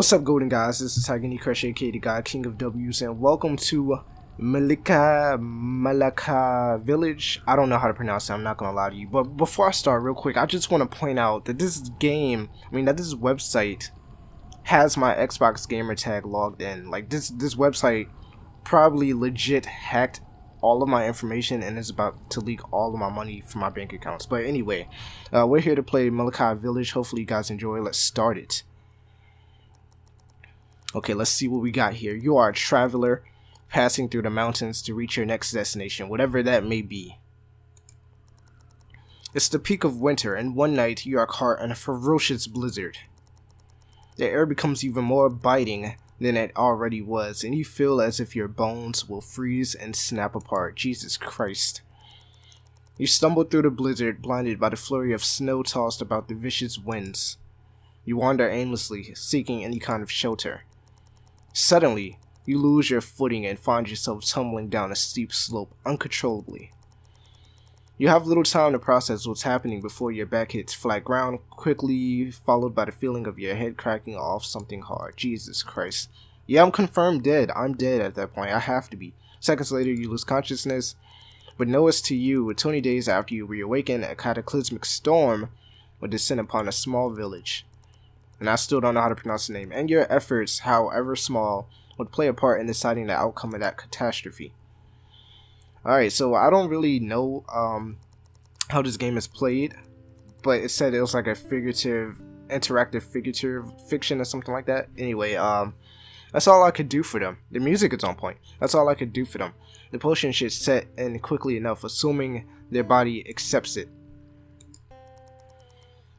What's up, golden guys? This is Tiger Crush, aka the God King of W's, and welcome to Millika Village. I don't know how to pronounce it, I'm not gonna lie to you. But before I start, real quick, I just want to point out that this website has my Xbox gamer tag logged in. Like this website probably legit hacked all of my information and is about to leak all of my money from my bank accounts. But anyway, we're here to play Millika Village. Hopefully you guys enjoy. Let's start it. Okay, let's see what we got here. You are a traveler passing through the mountains to reach your next destination, whatever that may be. It's the peak of winter, and one night you are caught in a ferocious blizzard. The air becomes even more biting than it already was, and you feel as if your bones will freeze and snap apart. Jesus Christ. You stumble through the blizzard, blinded by the flurry of snow tossed about the vicious winds. You wander aimlessly, seeking any kind of shelter. Suddenly, you lose your footing and find yourself tumbling down a steep slope uncontrollably. You have little time to process what's happening before your back hits flat ground, quickly followed by the feeling of your head cracking off something hard. Jesus Christ. Yeah, I'm confirmed dead. I'm dead at that point. I have to be. Seconds later, you lose consciousness, but know it's to you, 20 days after you reawaken, a cataclysmic storm will descend upon a small village. And I still don't know how to pronounce the name, and your efforts, however small, would play a part in deciding the outcome of that catastrophe. Alright, so I don't really know how this game is played, but it said it was like a interactive figurative fiction or something like that. Anyway, that's all I could do for them. The music is on point. That's all I could do for them. The potion should set in quickly enough, assuming their body accepts it.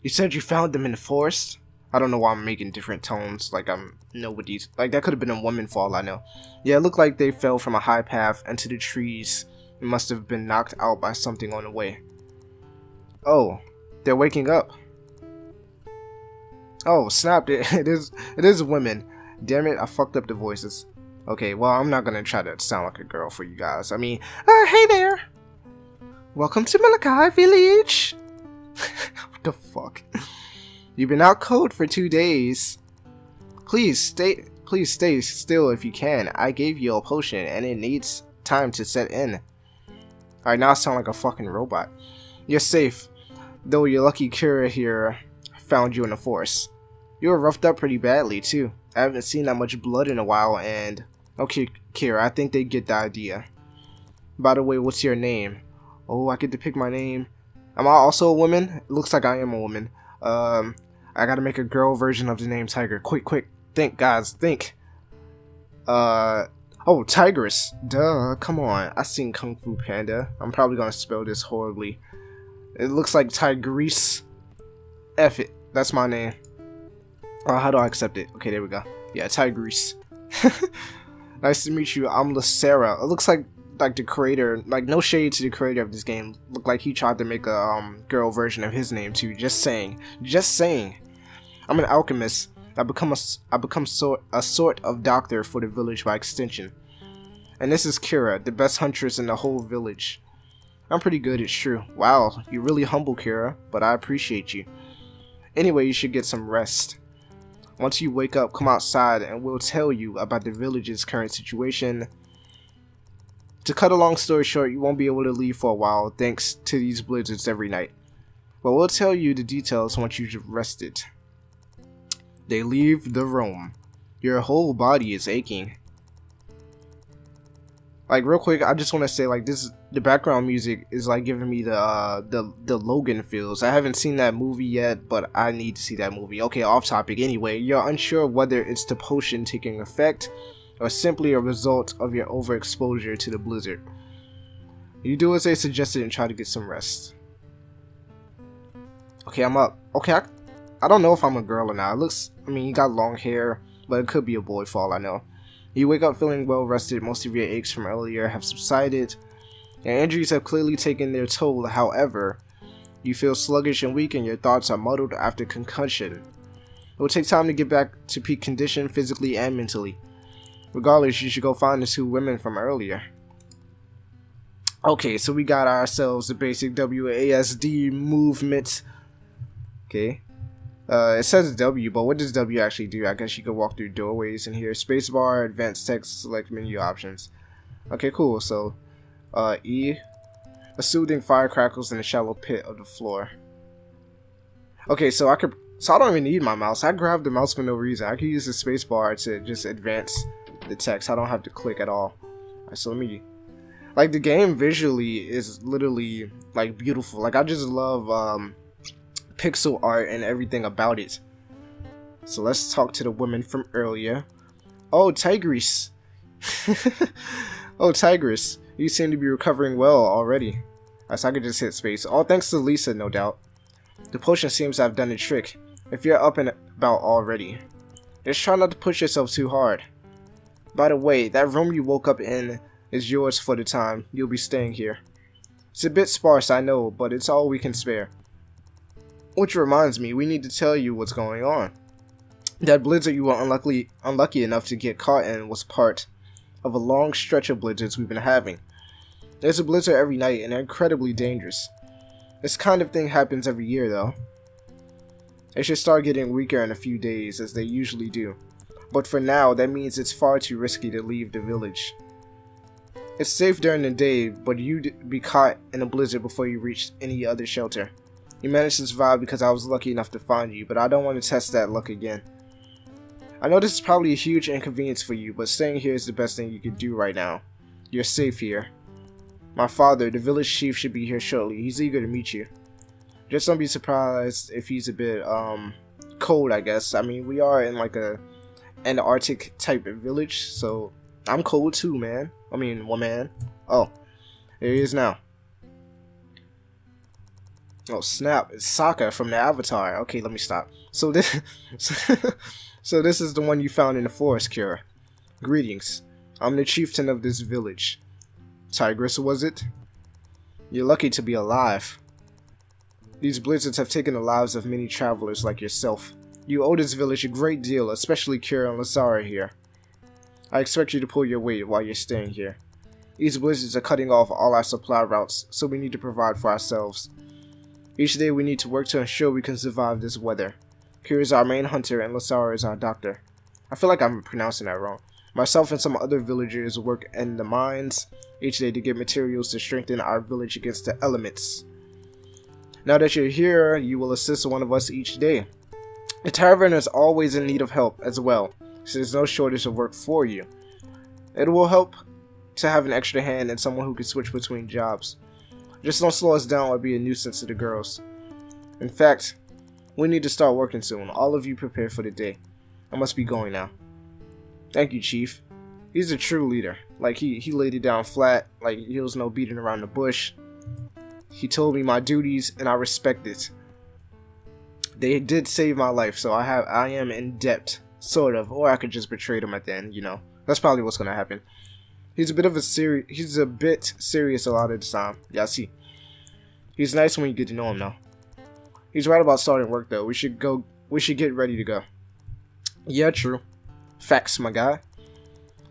You said you found them in the forest? I don't know why I'm making different tones, like I'm nobody's. Like that could have been a woman for all I know. Yeah, it looked like they fell from a high path into the trees. It must have been knocked out by something on the way. Oh, they're waking up. Oh, snap, it is women. Damn it, I fucked up the voices. Okay, well, I'm not gonna try to sound like a girl for you guys. I mean, hey there. Welcome to Millika Village. What the fuck? You've been out cold for 2 days. Please stay still if you can. I gave you a potion and it needs time to set in. Alright, now I sound like a fucking robot. You're safe, though your lucky Kira here found you in the forest. You were roughed up pretty badly too. I haven't seen that much blood in a while and... Okay, Kira, I think they get the idea. By the way, what's your name? Oh, I get to pick my name. Am I also a woman? It looks like I am a woman. I gotta make a girl version of the name Tiger. Quick, think, guys, think. Oh, Tigress. Duh, come on. I seen Kung Fu Panda. I'm probably gonna spell this horribly. It looks like Tigress. F it. That's my name. How do I accept it? Okay, there we go. Yeah, Tigress. Nice to meet you. I'm Sarah. It looks like the creator, like no shade to the creator of this game, looked like he tried to make a girl version of his name too. Just saying. I'm an alchemist. I become a sort of doctor for the village by extension. And this is Kira, the best huntress in the whole village. I'm pretty good, it's true. Wow, you're really humble, Kira, but I appreciate you. Anyway, you should get some rest. Once you wake up, come outside and we'll tell you about the village's current situation. To cut a long story short, you won't be able to leave for a while thanks to these blizzards every night. But we'll tell you the details once you've rested. They leave the room. Your whole body is aching. Like real quick, I just want to say like the background music is like giving me the Logan feels. I haven't seen that movie yet, but I need to see that movie. Okay, off topic. Anyway, you're unsure whether it's the potion taking effect or simply a result of your overexposure to the blizzard. You do as they suggested and try to get some rest. Okay, I'm up. Okay, I don't know if I'm a girl or not. I mean, you got long hair, but it could be a boy for all I know. You wake up feeling well rested, most of your aches from earlier have subsided, and injuries have clearly taken their toll. However, you feel sluggish and weak and your thoughts are muddled after concussion. It will take time to get back to peak condition physically and mentally. Regardless, you should go find the 2 women from earlier. Okay, so we got ourselves the basic WASD movement. Okay. It says W, but what does W actually do? I guess you could walk through doorways in here. Spacebar, advanced text, select menu options. Okay, cool. So, E. A soothing fire crackles in the shallow pit of the floor. Okay, so I don't even need my mouse. I grabbed the mouse for no reason. I could use the spacebar to just advance the text. I don't have to click at all. Alright, so let me... Like, the game visually is literally, like, beautiful. Like, I just love, pixel art and everything about it. So let's talk to the woman from earlier. Oh, Tigress. Oh, Tigress. You seem to be recovering well already. So I could just hit space. All thanks to Lisa, no doubt. The potion seems to have done the trick. If you're up and about already, just try not to push yourself too hard. By the way, that room you woke up in is yours for the time you'll be staying here. It's a bit sparse, I know, but it's all we can spare. Which reminds me, we need to tell you what's going on. That blizzard you were unlucky enough to get caught in was part of a long stretch of blizzards we've been having. There's a blizzard every night and they're incredibly dangerous. This kind of thing happens every year though. They should start getting weaker in a few days as they usually do. But for now, that means it's far too risky to leave the village. It's safe during the day, but you'd be caught in a blizzard before you reached any other shelter. You managed to survive because I was lucky enough to find you, but I don't want to test that luck again. I know this is probably a huge inconvenience for you, but staying here is the best thing you could do right now. You're safe here. My father, the village chief, should be here shortly. He's eager to meet you. Just don't be surprised if he's a bit, cold, I guess. I mean, we are in like an Antarctic type of village, so I'm cold too, man. I mean, woman. Oh, there he is now. Oh, snap. It's Sokka from the Avatar. Okay, let me stop. So this... So this is the one you found in the forest, Kira. Greetings. I'm the chieftain of this village. Tigress, was it? You're lucky to be alive. These blizzards have taken the lives of many travelers like yourself. You owe this village a great deal, especially Kira and Lasara here. I expect you to pull your weight while you're staying here. These blizzards are cutting off all our supply routes, so we need to provide for ourselves. Each day we need to work to ensure we can survive this weather. Kira is our main hunter and Lasara is our doctor. I feel like I'm pronouncing that wrong. Myself and some other villagers work in the mines each day to get materials to strengthen our village against the elements. Now that you're here, you will assist one of us each day. The tavern is always in need of help as well, so there's no shortage of work for you. It will help to have an extra hand and someone who can switch between jobs. Just don't slow us down or be a nuisance to the girls. In fact, we need to start working soon. All of you prepare for the day. I must be going now. Thank you, Chief. He's a true leader. Like, he laid it down flat. Like, he was no beating around the bush. He told me my duties, and I respect it. They did save my life, so I am in debt, sort of. Or I could just betray them at the end, you know. That's probably what's gonna happen. He's a bit serious a lot of the time. Yeah, I see. He's nice when you get to know him, though. He's right about starting work, though. We should get ready to go. Yeah, true. Facts, my guy.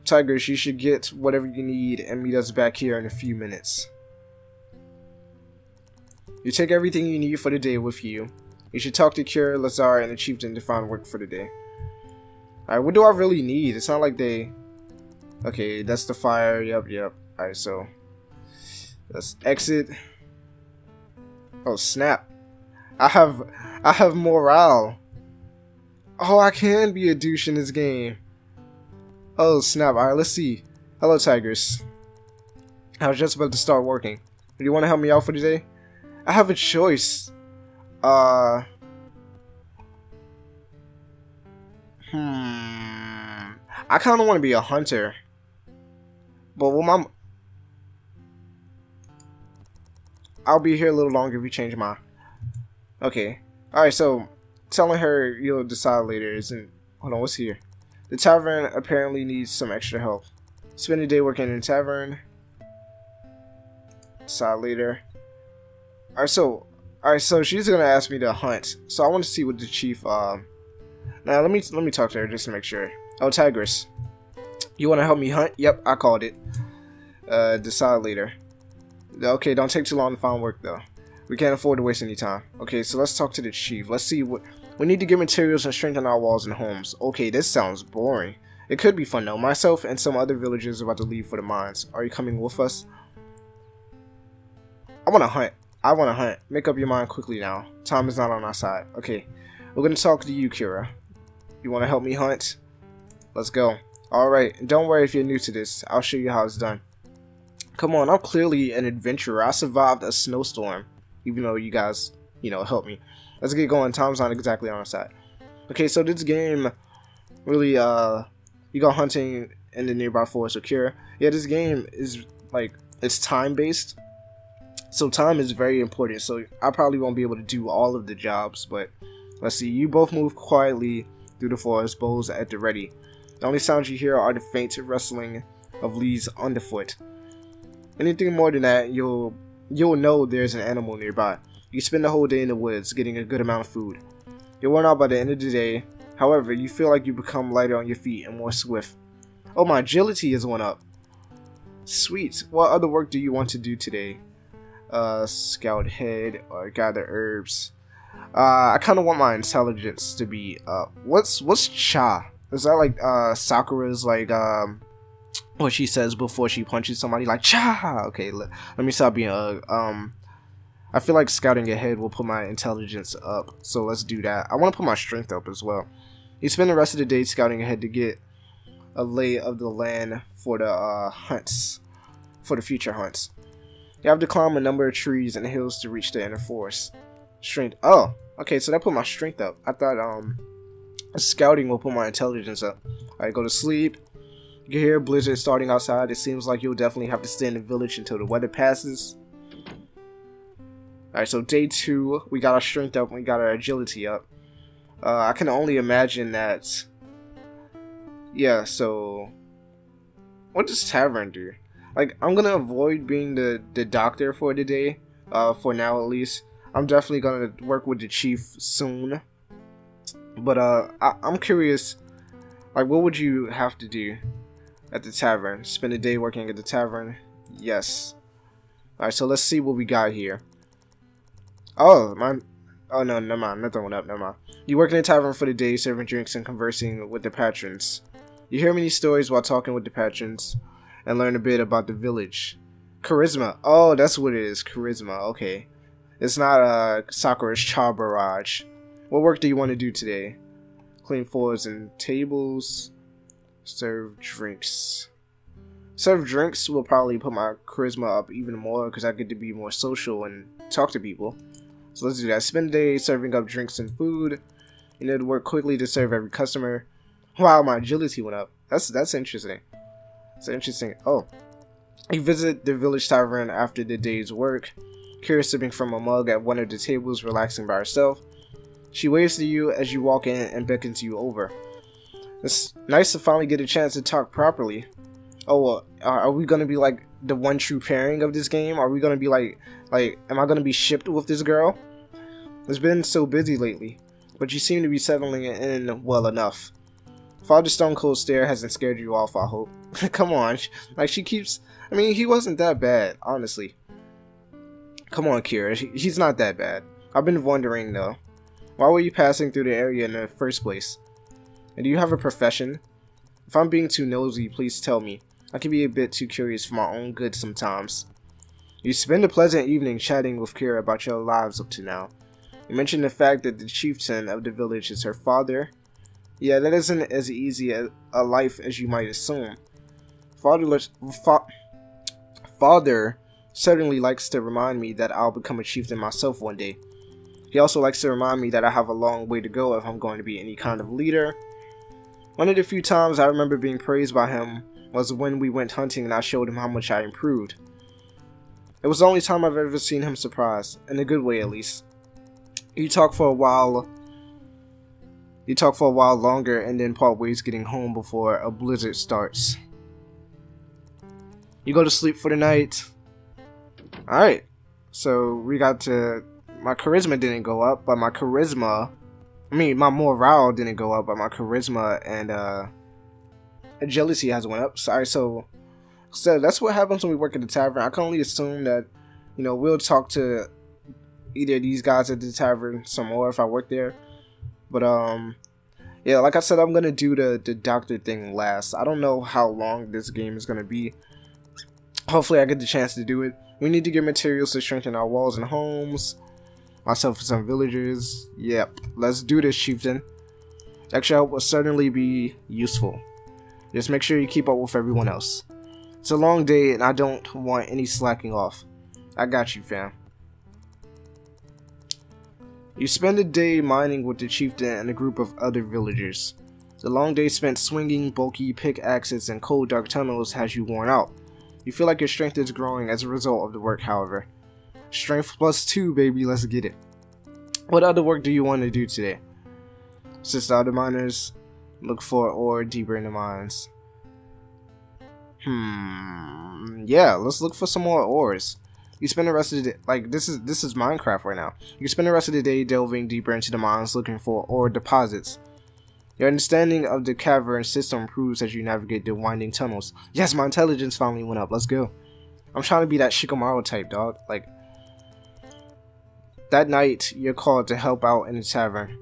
Tigers, you should get whatever you need and meet us back here in a few minutes. You take everything you need for the day with you. You should talk to Kira, Lazar, and the chieftain to find work for the day. Alright, what do I really need? It's not like they... Okay, that's the fire. Yep. Alright, so... let's exit. Oh, snap. I have morale. Oh, I can be a douche in this game. Oh, snap. Alright, let's see. Hello, Tigers. I was just about to start working. Do you want to help me out for today? I have a choice. I kind of want to be a hunter. But I'll be here a little longer if you change my... Okay. Alright, so... telling her you'll decide later isn't... Hold on, what's here? The tavern apparently needs some extra help. Spend a day working in the tavern. Decide later. Alright, so she's gonna ask me to hunt. So I want to see what the chief... Now let me talk to her just to make sure. Oh, Tigress. You want to help me hunt? Yep, I called it. Decide later. Okay, don't take too long to find work though. We can't afford to waste any time. Okay, so let's talk to the chief. Let's see what We need to get materials and strengthen our walls and homes. Okay, this sounds boring. It could be fun though. Myself and some other villagers are about to leave for the mines. Are you coming with us? I want to hunt. I want to hunt. Make up your mind quickly now. Time is not on our side. Okay, we're going to talk to you, Kira. You want to help me hunt? Let's go. Alright, don't worry if you're new to this. I'll show you how it's done. Come on, I'm clearly an adventurer. I survived a snowstorm. Even though you guys, helped me. Let's get going. Time's not exactly on our side. Okay, so this game really, you go hunting in the nearby forest with Kira. Yeah, this game is, it's time-based. So time is very important. So I probably won't be able to do all of the jobs. But let's see. You both move quietly through the forest, bows at the ready. The only sounds you hear are the faint rustling of leaves underfoot. Anything more than that, you'll know there's an animal nearby. You spend the whole day in the woods, getting a good amount of food. You're worn out by the end of the day. However, you feel like you become lighter on your feet and more swift. Oh, my agility has went up. Sweet. What other work do you want to do today? Scout head or gather herbs. I kind of want my intelligence to be up. What's cha? Is that like Sakura's what she says before she punches somebody, like cha? Okay, let me stop being I feel like scouting ahead will put my intelligence up, so let's do that. I want to put my strength up as well. You spend the rest of the day scouting ahead to get a lay of the land for the for the future hunts. You have to climb a number of trees and hills to reach the inner forest. Strength. Oh, okay, so that put my strength up. I thought scouting will put my intelligence up. Alright, go to sleep. You can hear a blizzard starting outside. It seems like you'll definitely have to stay in the village until the weather passes. Alright, so day 2, we got our strength up and we got our agility up. I can only imagine that. Yeah, so what does tavern do? Like, I'm gonna avoid being the doctor for the day, for now at least. I'm definitely gonna work with the chief soon. But I'm curious, like, what would you have to do at the tavern? Spend a day working at the tavern? Yes. Alright, so let's see what we got here. Oh, oh no, never mind, nothing went up, never mind. You work in the tavern for the day, serving drinks and conversing with the patrons. You hear many stories while talking with the patrons, and learn a bit about the village. Charisma. Oh, that's what it is. Charisma. Okay. It's not Sakura's Cha Barrage. What work do you want to do today? Clean floors and tables. Serve drinks. Serve drinks will probably put my charisma up even more because I get to be more social and talk to people. So let's do that. Spend the day serving up drinks and food. You need to work quickly to serve every customer. Wow, my agility went up. That's interesting. It's interesting. Oh, you visit the village tavern after the day's work. Kira sipping from a mug at one of the tables, relaxing by herself. She waves to you as you walk in and beckons you over. It's nice to finally get a chance to talk properly. Oh, are we gonna be like the one true pairing of this game? Are we gonna be like, am I gonna be shipped with this girl? It's been so busy lately, but you seem to be settling in well enough. Father's stone cold stare hasn't scared you off, I hope. Come on, she keeps. I mean, he wasn't that bad, honestly. Come on, Kira, he's not that bad. I've been wondering though, why were you passing through the area in the first place? And do you have a profession? If I'm being too nosy, please tell me. I can be a bit too curious for my own good sometimes. You spend a pleasant evening chatting with Kira about your lives up to now. You mentioned the fact that the chieftain of the village is her father. Yeah, that isn't as easy a life as you might assume. Father certainly likes to remind me that I'll become a chieftain myself one day. He also likes to remind me that I have a long way to go if I'm going to be any kind of leader. One of the few times I remember being praised by him was when we went hunting and I showed him how much I improved. It was the only time I've ever seen him surprised, in a good way at least. You talk for a while longer and then part ways getting home before a blizzard starts. You go to sleep for the night. Alright, so we got to, my charisma didn't go up, but my morale didn't go up, but my charisma and agility has went up. Sorry, so that's what happens when we work at the tavern. I can only assume that, we'll talk to either of these guys at the tavern some more if I work there. But yeah, like I said, I'm gonna do the doctor thing last. I don't know how long this game is gonna be. Hopefully I get the chance to do it. We need to get materials to strengthen our walls and homes. Myself and some villagers. Yep, let's do this, chieftain. Extra help will certainly be useful. Just make sure you keep up with everyone else. It's a long day and I don't want any slacking off. I got you, fam. You spend a day mining with the chieftain and a group of other villagers. The long day spent swinging bulky pickaxes in cold dark tunnels has you worn out. You feel like your strength is growing as a result of the work, however. Strength +2, baby, let's get it. What other work do you want to do today? Assist the other miners. Look for ore deeper in the mines. Yeah, let's look for some more ores. You spend the rest of the day, like, this is Minecraft right now. You spend the rest of the day delving deeper into the mines looking for ore deposits. Your understanding of the cavern system improves as you navigate the winding tunnels. Yes, my intelligence finally went up. Let's go. I'm trying to be that Shikamaru type, dog. Like, that night, you're called to help out in the tavern.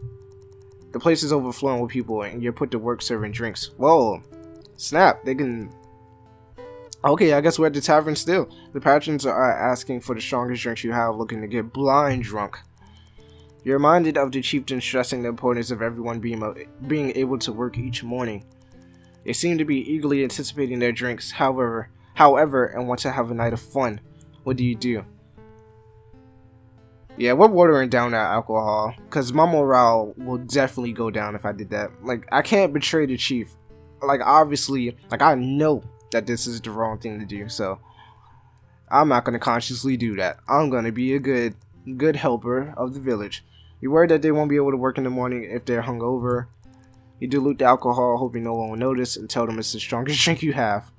The place is overflowing with people, and you're put to work serving drinks. Whoa. Snap. They can... Okay, I guess we're at the tavern still. The patrons are asking for the strongest drinks you have, looking to get blind drunk. You're reminded of the chieftain stressing the importance of everyone being able to work each morning. They seem to be eagerly anticipating their drinks, however, and want to have a night of fun. What do you do? Yeah, we're watering down that alcohol, because my morale will definitely go down if I did that. Like, I can't betray the chief. Like, obviously, like, I know that this is the wrong thing to do, so I'm not going to consciously do that. I'm going to be a good helper of the village. You're worried that they won't be able to work in the morning if they're hungover. You dilute the alcohol, hoping no one will notice, and tell them it's the strongest drink you have.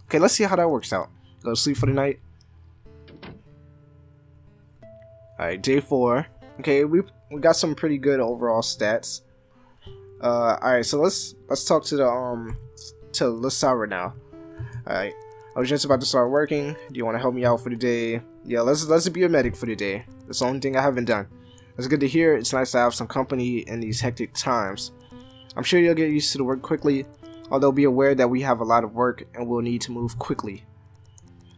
Okay, let's see how that works out. Go to sleep for the night. Alright, day 4. Okay, we got some pretty good overall stats. Alright, so let's talk to the to Lasara now. Alright, I was just about to start working. Do you want to help me out for the day? Yeah, let's be a medic for the day. That's the only thing I haven't done. It's good to hear. It's nice to have some company in these hectic times. I'm sure you'll get used to the work quickly, although be aware that we have a lot of work and we'll need to move quickly.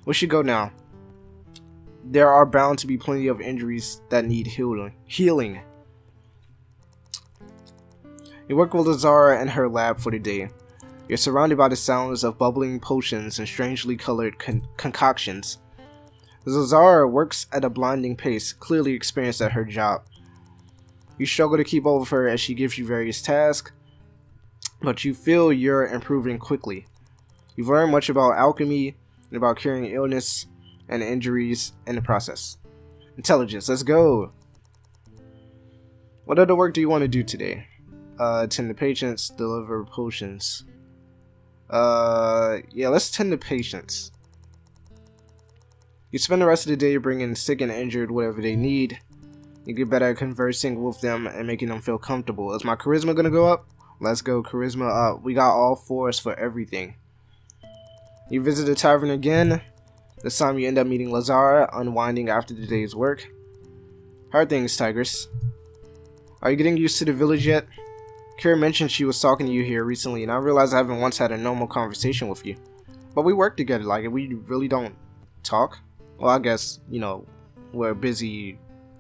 We should go now. There are bound to be plenty of injuries that need healing. You work with Lazara and her lab for the day. You're surrounded by the sounds of bubbling potions and strangely colored concoctions. Lazara works at a blinding pace, clearly experienced at her job. You struggle to keep up with her as she gives you various tasks, but you feel you're improving quickly. You've learned much about alchemy and about curing illness and injuries in the process. Intelligence, let's go! What other work do you want to do today? Tend to patients, deliver potions. Yeah, let's tend to patients. You spend the rest of the day bringing sick and injured whatever they need. You get better at conversing with them and making them feel comfortable. Is my charisma gonna go up? Let's go, charisma up. We got all 4s for everything. You visit the tavern again. This time you end up meeting Lazara, unwinding after the day's work. How are things, Tigress? Are you getting used to the village yet? Kira mentioned she was talking to you here recently, and I realized I haven't once had a normal conversation with you. But we work together, like, we really don't talk. Well, I guess, you know, we're busy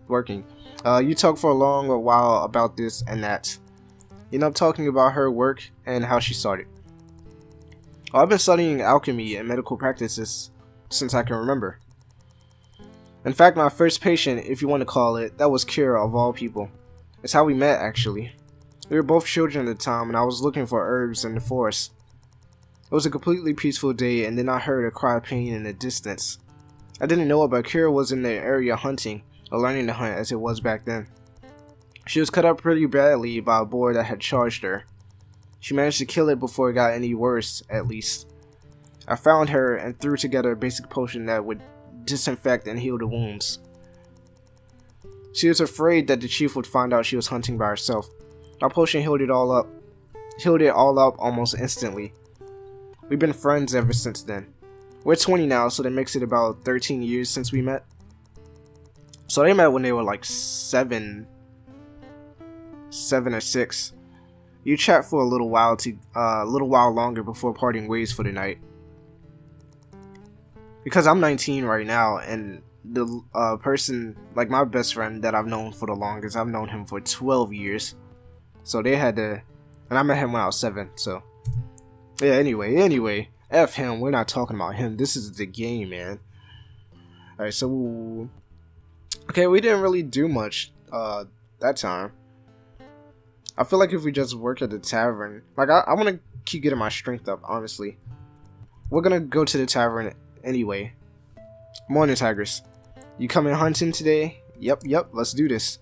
working. You talk for a long while about this and that. You end up talking about her work and how she started. Oh, I've been studying alchemy and medical practices since I can remember. In fact, my first patient, if you want to call it, that was Kira of all people. It's how we met, actually. We were both children at the time, and I was looking for herbs in the forest. It was a completely peaceful day, and then I heard a cry of pain in the distance. I didn't know it, but Kira was in the area hunting, or learning to hunt as it was back then. She was cut up pretty badly by a boar that had charged her. She managed to kill it before it got any worse, at least. I found her and threw together a basic potion that would disinfect and heal the wounds. She was afraid that the chief would find out she was hunting by herself. My potion healed it all up almost instantly. We've been friends ever since then. We're 20 now, so that makes it about 13 years since we met. So they met when they were like 7 7 or 6. You chat for a little while longer before parting ways for the night. Because I'm 19 right now, and the person, like my best friend that I've known for the longest, I've known him for 12 years. So they had to, and I met him when I was 7, so. Yeah, anyway, F him, we're not talking about him, this is the game, man. Alright, so, okay, we didn't really do much, that time. I feel like if we just work at the tavern, like, I want to keep getting my strength up, honestly. We're gonna go to the tavern anyway. Morning, Tigress. You coming hunting today? Yep, let's do this.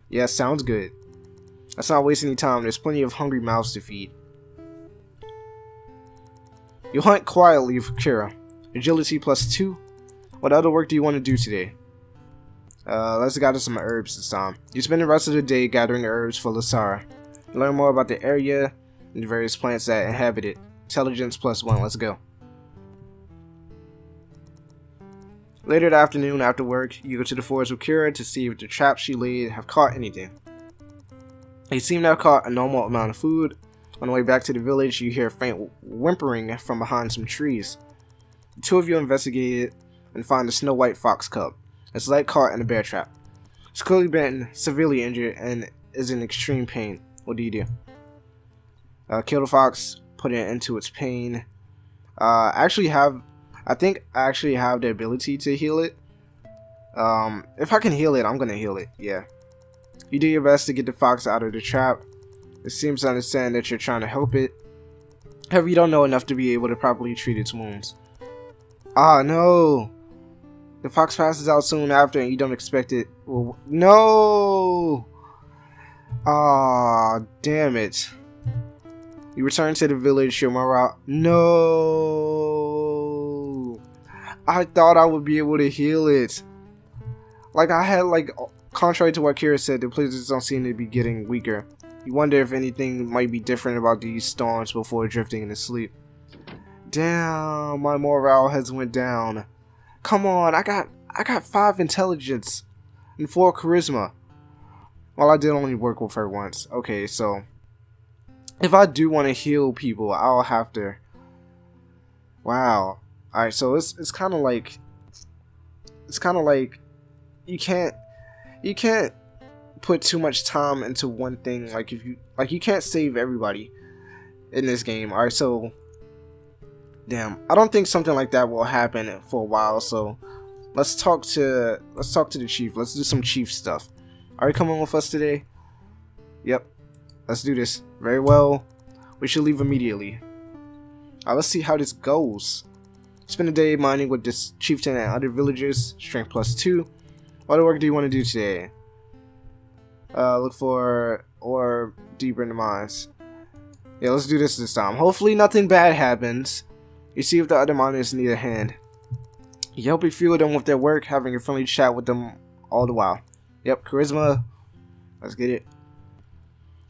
Yeah, sounds good. Let's not waste any time, there's plenty of hungry mouths to feed. You hunt quietly for Kira. Agility +2. What other work do you want to do today? Let's gather some herbs this time. You spend the rest of the day gathering herbs for Lasara. You learn more about the area and the various plants that inhabit it. Intelligence +1, let's go. Later that afternoon, after work, you go to the forest with Kira to see if the traps she laid have caught anything. They seem to have caught a normal amount of food. On the way back to the village, you hear faint whimpering from behind some trees. The two of you investigate it and find a snow-white fox cub. It's light caught in a bear trap. It's clearly been severely injured and is in extreme pain. What do you do? Kill the fox, put it into its pain. I think I actually have the ability to heal it. If I can heal it, I'm gonna heal it, yeah. You do your best to get the fox out of the trap. It seems to understand that you're trying to help it. However, you don't know enough to be able to properly treat its wounds. Ah, no! The fox passes out soon after and you don't expect it. Well, no! Ah, damn it. You return to the village, your morale. No! I thought I would be able to heal it. Like, I had, like, contrary to what Kira said, the blizzards don't seem to be getting weaker. You wonder if anything might be different about these storms before drifting into sleep. Damn, my morale has went down. Come on, I got 5 intelligence and 4 charisma. Well, I did only work with her once. Okay, so if I do want to heal people, I'll have to. Wow. All right, so it's kind of like you can't put too much time into one thing. Like you can't save everybody in this game. All right, so damn, I don't think something like that will happen for a while. So let's talk to the chief. Let's do some chief stuff. Are you coming with us today? Yep. Let's do this. Very well. We should leave immediately. Let's see how this goes. Spend a day mining with this chieftain and other villagers. Strength +2. What other work do you want to do today? Look for ore deeper in the mines. Yeah, let's do this time. Hopefully nothing bad happens. You see if the other miners need a hand. You help fuel them with their work, having a friendly chat with them all the while. Yep, charisma. Let's get it.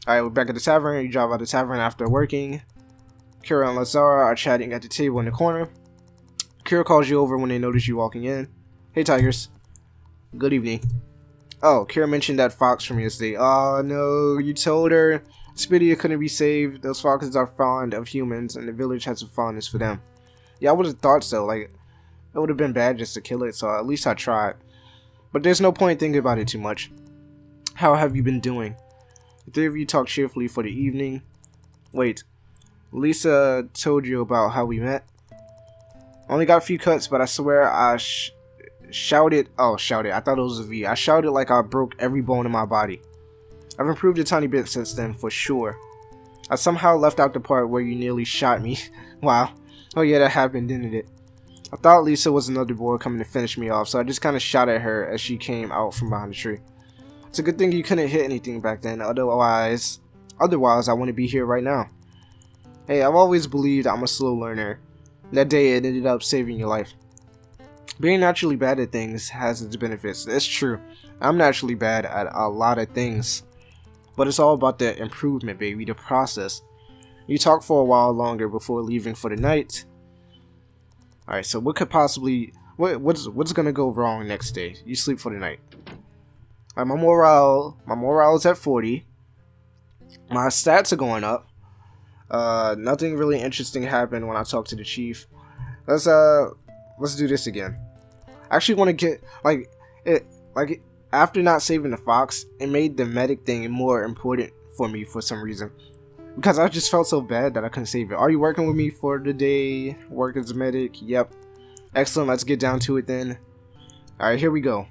Alright, we're back at the tavern. You drive out the tavern after working. Kira and Lazara are chatting at the table in the corner. Kira calls you over when they notice you walking in. Hey, Tigers. Good evening. Oh, Kira mentioned that fox from yesterday. Oh, no, you told her. Spidia couldn't be saved. Those foxes are fond of humans, and the village has a fondness for them. Yeah, I would have thought so. Like, it would have been bad just to kill it, so at least I tried. But there's no point thinking about it too much. How have you been doing? The 3 of you talk cheerfully for the evening. Wait, Lisa told you about how we met? Only got a few cuts, but I swear I shouted. Oh, shouted. I thought it was a V. I shouted like I broke every bone in my body. I've improved a tiny bit since then, for sure. I somehow left out the part where you nearly shot me. Wow. Oh yeah, that happened, didn't it? I thought Lisa was another boy coming to finish me off, so I just kind of shot at her as she came out from behind the tree. It's a good thing you couldn't hit anything back then, otherwise I wouldn't be here right now. Hey, I've always believed I'm a slow learner. That day it ended up saving your life. Being naturally bad at things has its benefits. That's true. I'm naturally bad at a lot of things. But it's all about the improvement, baby, the process. You talk for a while longer before leaving for the night. Alright, so what could possibly... What's gonna go wrong next day? You sleep for the night. Alright, my morale is at 40. My stats are going up. Nothing really interesting happened when I talked to the chief. Let's do this again. I actually want to get after not saving the fox, it made the medic thing more important for me for some reason. Because I just felt so bad that I couldn't save it. Are you working with me for the day? Work as a medic? Yep. Excellent, let's get down to it then. Alright, here we go.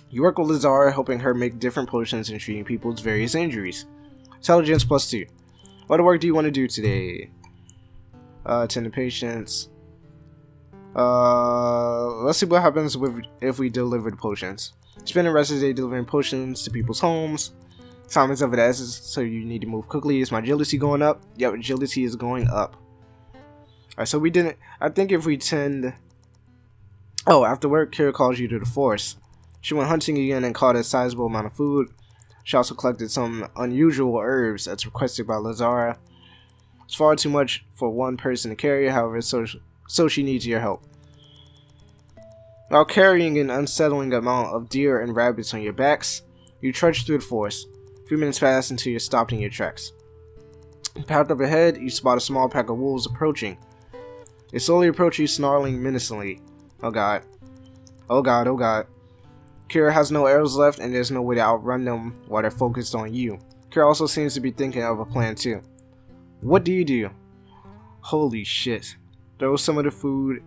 You work with Lazara, helping her make different potions and treating people's various injuries. Intelligence +2. What work do you want to do today? Attend to patients. Let's see what happens if we deliver the potions. Spend the rest of the day delivering potions to people's homes. Time is of the essence, so you need to move quickly. Is my agility going up? Yep, agility is going up. Alright, so we didn't... I think if we tend... Oh, after work, Kira calls you to the forest. She went hunting again and caught a sizable amount of food. She also collected some unusual herbs as requested by Lazara. It's far too much for one person to carry, however, so she needs your help. While carrying an unsettling amount of deer and rabbits on your backs, you trudge through the forest. A few minutes pass until you're stopped in your tracks. Packed up ahead, you spot a small pack of wolves approaching. They slowly approach you, snarling menacingly. Oh god. Oh god, oh god. Kira has no arrows left, and there's no way to outrun them while they're focused on you. Kira also seems to be thinking of a plan too. What do you do? Holy shit. Throw some of the food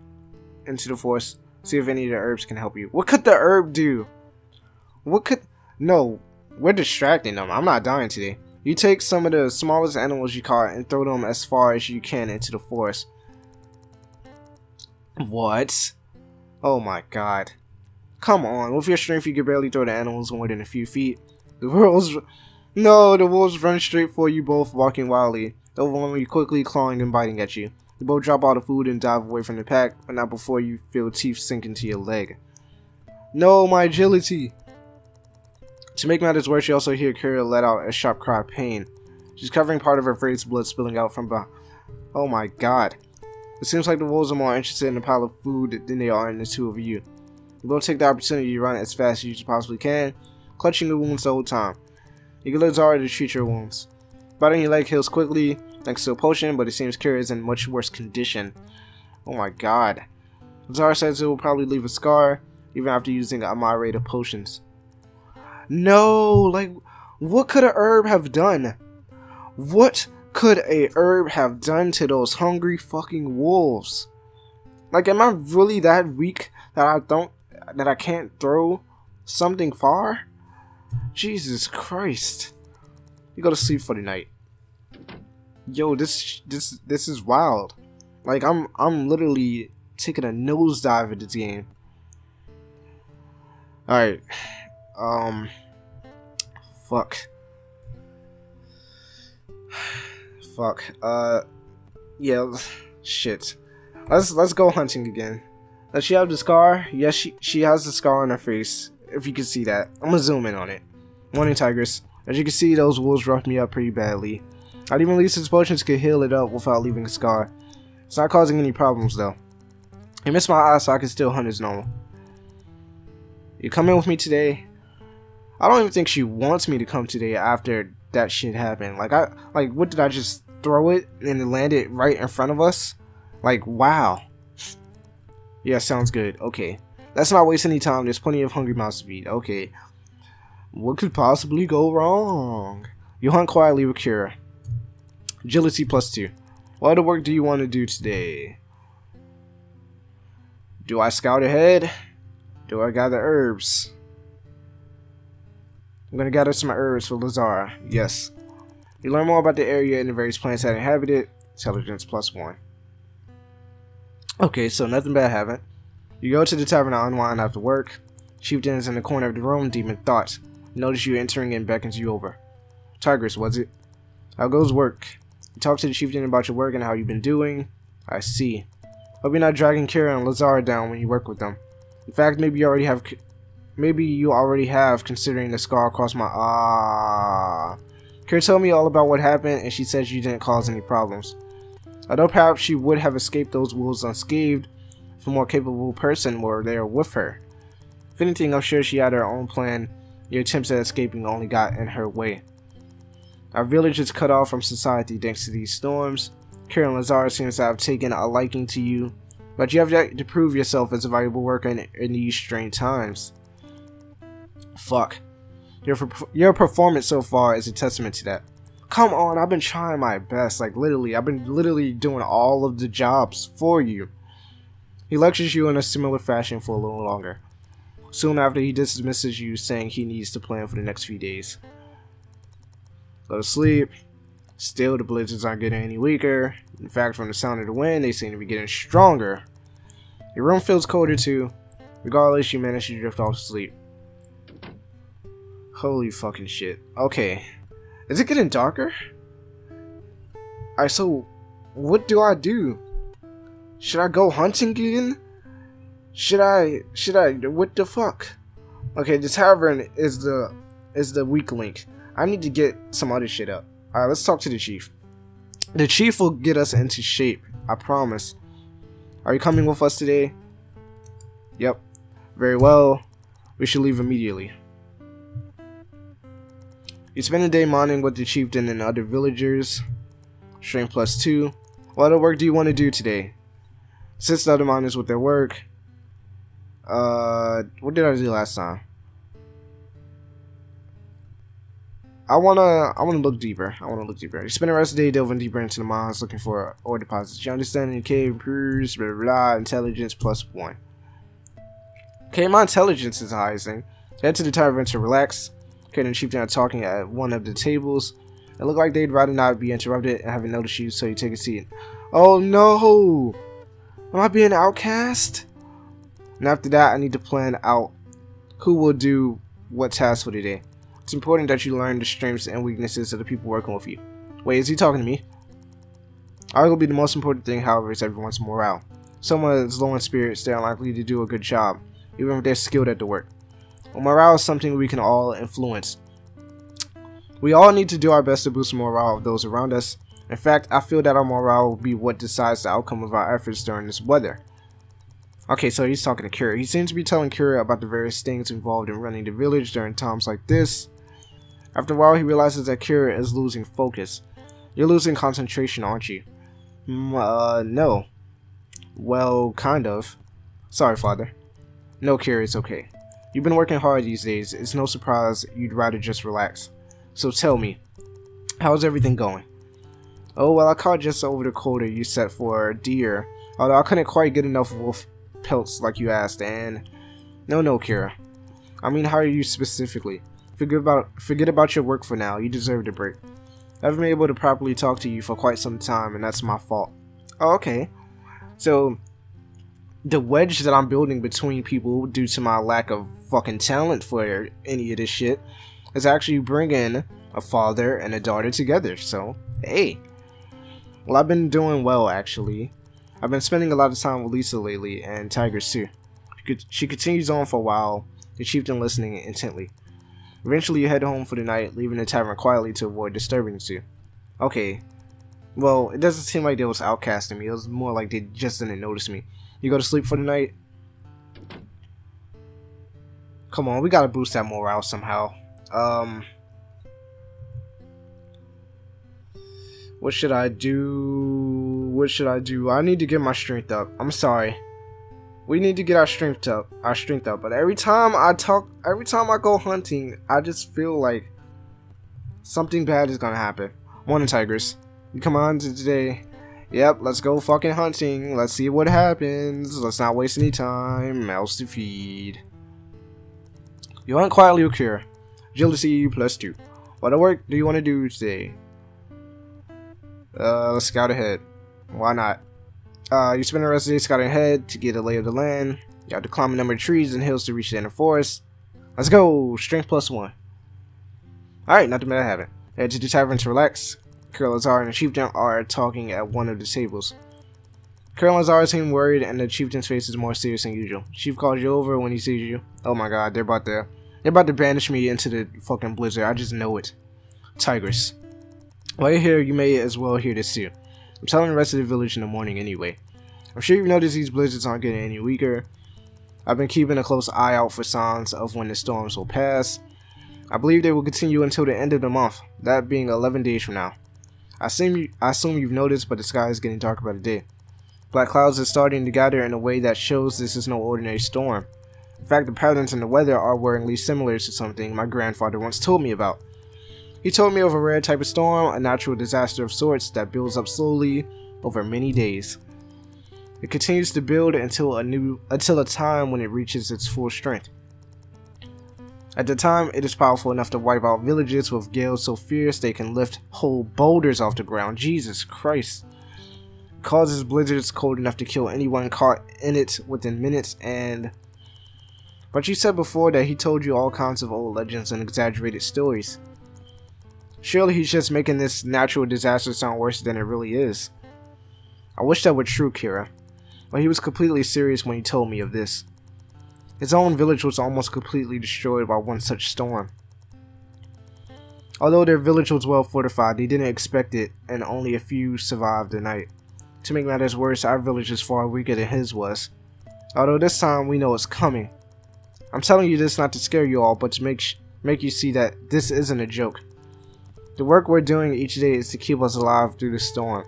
into the forest. See if any of the herbs can help you. What could the herb do? What could... No. We're distracting them. I'm not dying today. You take some of the smallest animals you caught and throw them as far as you can into the forest. What? Oh my god. Come on. With your strength, you can barely throw the animals more than a few feet. The wolves run straight for you both, barking wildly. Overwhelming you quickly, clawing and biting at you. You both drop all the food and dive away from the pack, but not before you feel teeth sink into your leg. No, my agility! To make matters worse, you also hear Kira let out a sharp cry of pain. She's covering part of her face, blood spilling out from behind. Oh my god. It seems like the wolves are more interested in the pile of food than they are in the two of you. You both take the opportunity to run as fast as you possibly can, clutching the wounds the whole time. You can let Zara to treat your wounds. Biting your leg heals quickly, thanks to a potion, but it seems Kira is in much worse condition. Oh my god. Zara says it will probably leave a scar, even after using a myriad of potions. No, like, what could a herb have done? What could a herb have done to those hungry fucking wolves? Like, am I really that weak that I can't throw something far? Jesus Christ. You go to sleep for the night. Yo, this is wild. Like, I'm literally taking a nosedive at this game. Alright. Fuck. Yeah, shit. Let's go hunting again. Does she have the scar? Yes, she has the scar on her face. If you can see that. I'm gonna zoom in on it. Morning, Tigress. As you can see, those wolves roughed me up pretty badly. Not even Lisa's potions could heal it up without leaving a scar. It's not causing any problems though. I missed my eye, so I can still hunt as normal. You coming with me today? I don't even think she wants me to come today after that shit happened. Like what did I just throw it and it landed right in front of us? Like, wow. Yeah, sounds good. Okay. Let's not waste any time. There's plenty of hungry mouths to feed. Okay. What could possibly go wrong? You hunt quietly with Kira. Agility +2. What other work do you want to do today? Do I scout ahead? Do I gather herbs? I'm gonna gather some herbs for Lazara. Yes. You learn more about the area and the various plants that inhabit it. Intelligence +1. Okay, so nothing bad happened. You go to the tavern to unwind after work. Chieftain is in the corner of the room, deep in thought. Notice you entering and beckons you over. Tigress, was it? How goes work? You talk to the chieftain about your work and how you've been doing. I see. Hope you're not dragging Kira and Lazara down when you work with them. In fact, maybe you already have, considering the scar across my Kira told me all about what happened, and she says you didn't cause any problems. Although perhaps she would have escaped those wolves unscathed if a more capable person were there with her. If anything, I'm sure she had her own plan. Your attempts at escaping only got in her way. Our village is cut off from society thanks to these storms. Kira and Lazar seems to have taken a liking to you, but you have yet to prove yourself as a valuable worker in these strange times. Fuck. Your performance so far is a testament to that. Come on, I've been trying my best. Like, literally, I've been literally doing all of the jobs for you. He lectures you in a similar fashion for a little longer. Soon after, he dismisses you, saying he needs to plan for the next few days. Go to sleep. Still, the blizzards aren't getting any weaker. In fact, from the sound of the wind, they seem to be getting stronger. Your room feels colder too. Regardless, you manage to drift off to sleep. Holy fucking shit. Okay. Is it getting darker? Alright, so what do I do? Should I go hunting again? Should I what the fuck? Okay, the tavern is the weak link. I need to get some other shit up. Alright, let's talk to the chief. The chief will get us into shape, I promise. Are you coming with us today? Yep. Very well. We should leave immediately. You spend the day mining with the chieftain and other villagers. Strength +2. What other work do you want to do today? Assist the other miners with their work. What did I do last time? I wanna look deeper. You spend the rest of the day delving deeper into the mines, looking for ore deposits. Your understanding of cave improves, blah blah blah. Intelligence +1. Okay, my intelligence is the highest thing. Head to the tavern to relax. Okay, and the chieftain are talking at one of the tables. It looked like they'd rather not be interrupted and haven't noticed you, so you take a seat. Oh no! Am I being outcast? And after that, I need to plan out who will do what task for the day. It's important that you learn the strengths and weaknesses of the people working with you. Wait, is he talking to me? Arguably, the most important thing, however, is everyone's morale. Someone that's low in spirits, they're unlikely to do a good job, even if they're skilled at the work. Well, morale is something we can all influence. We all need to do our best to boost the morale of those around us. In fact, I feel that our morale will be what decides the outcome of our efforts during this weather. Okay, so he's talking to Kira. He seems to be telling Kira about the various things involved in running the village during times like this. After a while, he realizes that Kira is losing focus. You're losing concentration, aren't you? No. Well, kind of. Sorry, father. No, Kira, it's okay. You've been working hard these days. It's no surprise you'd rather just relax. So tell me, how's everything going? Oh, well, I caught just over the quota you set for deer, although I couldn't quite get enough wolf pelts like you asked, and... No, Kira. I mean, how are you specifically? Forget about your work for now. You deserve a break. I haven't been able to properly talk to you for quite some time, and that's my fault. Oh, okay. So, the wedge that I'm building between people due to my lack of fucking talent for any of this shit is actually bringing a father and a daughter together. So, hey. Well, I've been doing well, actually. I've been spending a lot of time with Lisa lately, and Tigers too. She continues on for a while, the chieftain listening intently. Eventually, you head home for the night, leaving the tavern quietly to avoid disturbing you. Okay. Well, it doesn't seem like they was outcasting me. It was more like they just didn't notice me. You go to sleep for the night? Come on, we gotta boost that morale somehow. What should I do? I need to get my strength up. I'm sorry. We need to get our strength up. But every time I go hunting, I just feel like something bad is gonna happen. Morning, Tigers. You come on to today. Yep, let's go fucking hunting. Let's see what happens. Let's not waste any time. Mouse to feed. You hunt quietly with Kira. Agility +2. What work do you want to do today? Let's scout ahead. Why not? You spend the rest of the day scouting ahead to get a lay of the land. You have to climb a number of trees and hills to reach the inner forest. Let's go! Strength +1. Alright, not too bad I haven't. Head to the tavern to relax. Kira, Lazar, and the chieftain are talking at one of the tables. Kira and Lazar seem worried, and the chieftain's face is more serious than usual. Chief calls you over when he sees you. Oh my god, they're about to banish me into the fucking blizzard. I just know it. Tigers. While you're here, you may as well hear this too. I'm telling the rest of the village in the morning anyway. I'm sure you've noticed these blizzards aren't getting any weaker. I've been keeping a close eye out for signs of when the storms will pass. I believe they will continue until the end of the month, that being 11 days from now. I assume you've noticed, but the sky is getting darker by the day. Black clouds are starting to gather in a way that shows this is no ordinary storm. In fact, the patterns in the weather are worryingly similar to something my grandfather once told me about. He told me of a rare type of storm, a natural disaster of sorts that builds up slowly over many days. It continues to build until a time when it reaches its full strength. At the time, it is powerful enough to wipe out villages with gales so fierce they can lift whole boulders off the ground. Jesus Christ. It causes blizzards cold enough to kill anyone caught in it within minutes. But you said before that he told you all kinds of old legends and exaggerated stories. Surely he's just making this natural disaster sound worse than it really is. I wish that were true, Kira. But he was completely serious when he told me of this. His own village was almost completely destroyed by one such storm. Although their village was well fortified, they didn't expect it, and only a few survived the night. To make matters worse, our village is far weaker than his was. Although this time we know it's coming. I'm telling you this not to scare you all, but to make you see that this isn't a joke. The work we're doing each day is to keep us alive through the storm.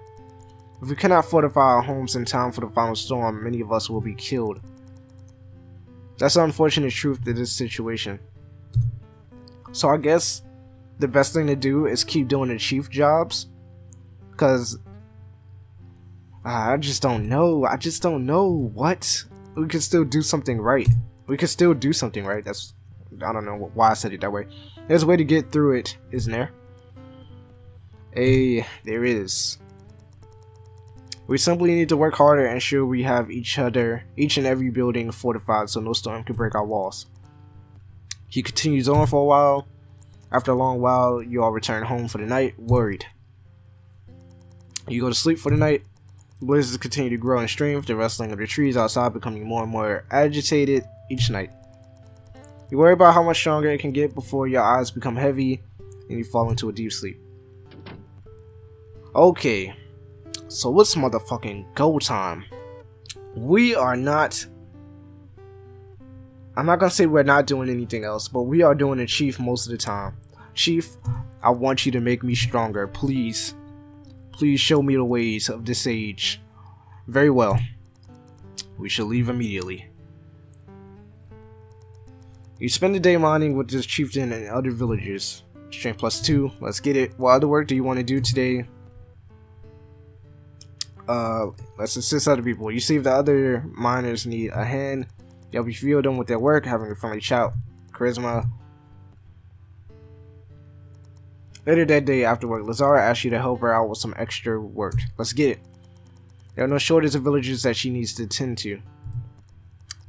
If we cannot fortify our homes in time for the final storm, many of us will be killed. That's the unfortunate truth to this situation. So I guess the best thing to do is keep doing the chief jobs. Because I just don't know. What? We can still do something right. That's, I don't know why I said it that way. There's a way to get through it, isn't there? There is. We simply need to work harder and ensure we have each and every building fortified so no storm can break our walls. He continues on for a while. After a long while, you all return home for the night, worried. You go to sleep for the night. Blizzards continue to grow in strength, the rustling of the trees outside becoming more and more agitated each night. You worry about how much stronger it can get before your eyes become heavy and you fall into a deep sleep. Okay. So it's motherfucking go time. I'm not gonna say we're not doing anything else, but we are doing it, Chief, most of the time. Chief, I want you to make me stronger, please. Please show me the ways of this age. Very well. We shall leave immediately. You spend the day mining with this chieftain and other villagers. Strength +2, let's get it. What other work do you want to do today? Let's assist other people. You see if the other miners need a hand. You help you feel them with their work, having a friendly shout. Charisma. Later that day after work, Lazara asks you to help her out with some extra work. Let's get it. There are no shortage of villagers that she needs to tend to.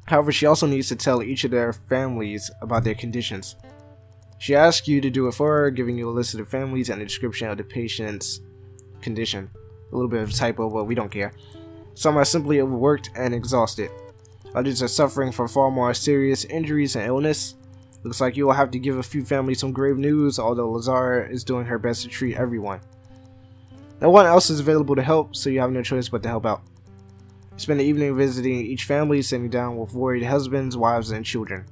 However, she also needs to tell each of their families about their conditions. She asks you to do it for her, giving you a list of the families and a description of the patient's condition. A little bit of a typo, but we don't care. Some are simply overworked and exhausted. Others are suffering from far more serious injuries and illness. Looks like you will have to give a few families some grave news, although Lazara is doing her best to treat everyone. No one else is available to help, so you have no choice but to help out. You spend the evening visiting each family, sitting down with worried husbands, wives, and children.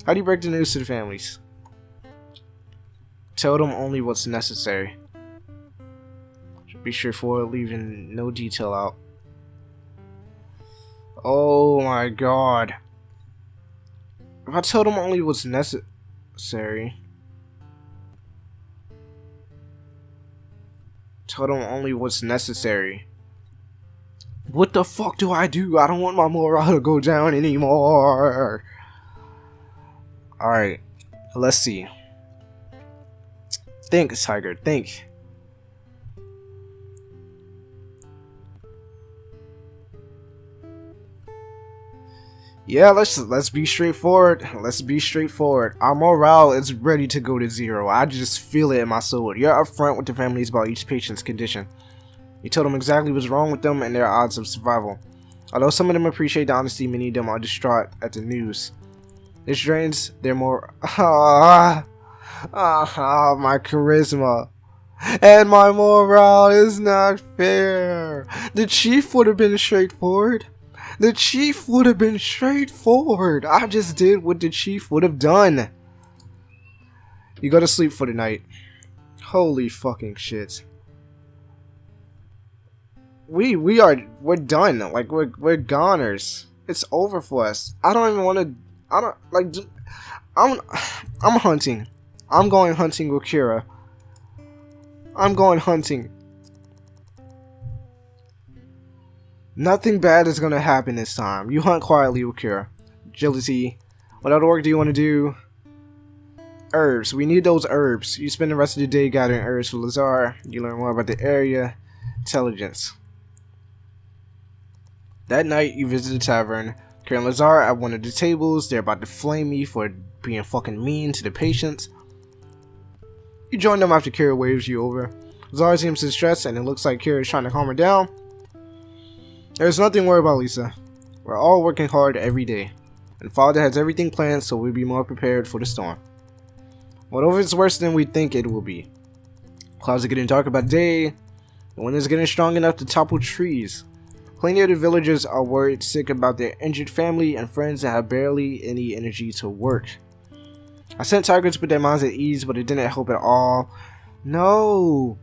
How do you break the news to the families? Tell them only what's necessary. Should be straightforward, leaving no detail out. Oh my god. If I tell them only what's necessary. Tell them only what's necessary. What the fuck do I do? I don't want my morale to go down anymore. Alright. Let's see. Think, Tiger. Think. Yeah, let's be straightforward. Let's be straightforward. Our morale is ready to go to 0. I just feel it in my soul. You're upfront with the families about each patient's condition. You tell them exactly what's wrong with them and their odds of survival. Although some of them appreciate the honesty, many of them are distraught at the news. This drains their more my charisma. And my morale is not fair. The chief would have been straightforward. The chief would have been straightforward. I just did what the chief would have done. You go to sleep for the night. Holy fucking shit. We're done. Like we're goners. It's over for us. I don't even want to. I don't like. I'm hunting. I'm going hunting with Kira. I'm going hunting. Nothing bad is gonna happen this time. You hunt quietly with Kira. Agility. What other work do you want to do? Herbs. We need those herbs. You spend the rest of the day gathering herbs for Lazar. You learn more about the area. Intelligence. That night, you visit the tavern. Kira and Lazar are at one of the tables. They're about to flame me for being fucking mean to the patients. You join them after Kira waves you over. Lazar seems distressed, and it looks like Kira is trying to calm her down. There's nothing to worry about, Lisa. We're all working hard every day. And Father has everything planned, so we'll be more prepared for the storm. What if it's worse than we think it will be? Clouds are getting darker by day. The wind is getting strong enough to topple trees. Plenty of the villagers are worried sick about their injured family and friends that have barely any energy to work. I sent Tiger to put their minds at ease, but it didn't help at all. No!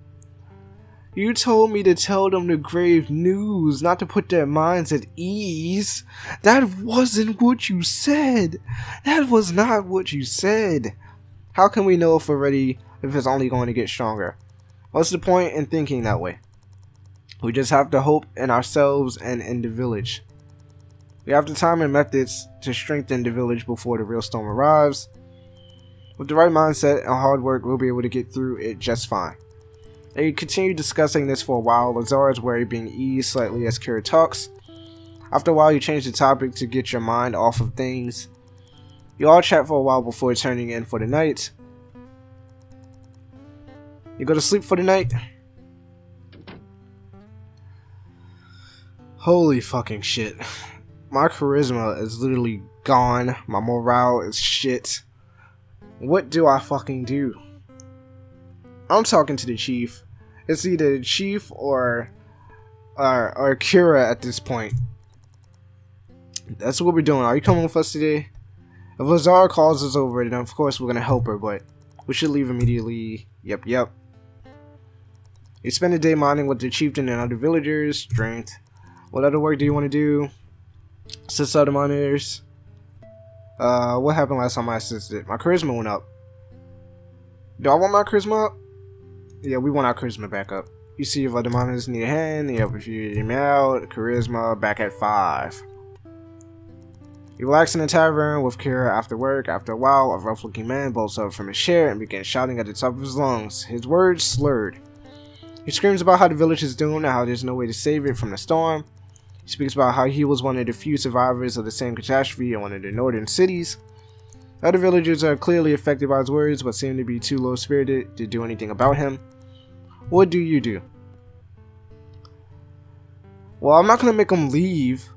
You told me to tell them the grave news, not to put their minds at ease. That wasn't what you said. That was not what you said. How can we know if we're ready if it's only going to get stronger? What's the point in thinking that way? We just have to hope in ourselves and in the village. We have the time and methods to strengthen the village before the real storm arrives. With the right mindset and hard work, we'll be able to get through it just fine. They continue discussing this for a while. Lazar's worry being eased slightly as Kira talks. After a while, you change the topic to get your mind off of things. You all chat for a while before turning in for the night. You go to sleep for the night. Holy fucking shit. My charisma is literally gone. My morale is shit. What do I fucking do? I'm talking to the chief. It's either the chief or Kira at this point. That's what we're doing. Are you coming with us today? If Lazar calls us over, then of course we're gonna help her, but we should leave immediately. Yep. You spend the day mining with the chieftain and other villagers. Strength. What other work do you want to do? Assist other miners. What happened last time I assisted? My charisma went up. Do I want my charisma up? Yeah, we want our charisma back up. You see if other miners need a hand. Yep, if you need them out, charisma back at 5. You relax in the tavern with Kira after work. After a while, a rough-looking man bolts up from his chair and begins shouting at the top of his lungs, his words slurred. He screams about how the village is doomed and how there's no way to save it from the storm. He speaks about how he was one of the few survivors of the same catastrophe in one of the northern cities. Other villagers are clearly affected by his words, but seem to be too low-spirited to do anything about him. What do you do? Well, I'm not going to make him leave.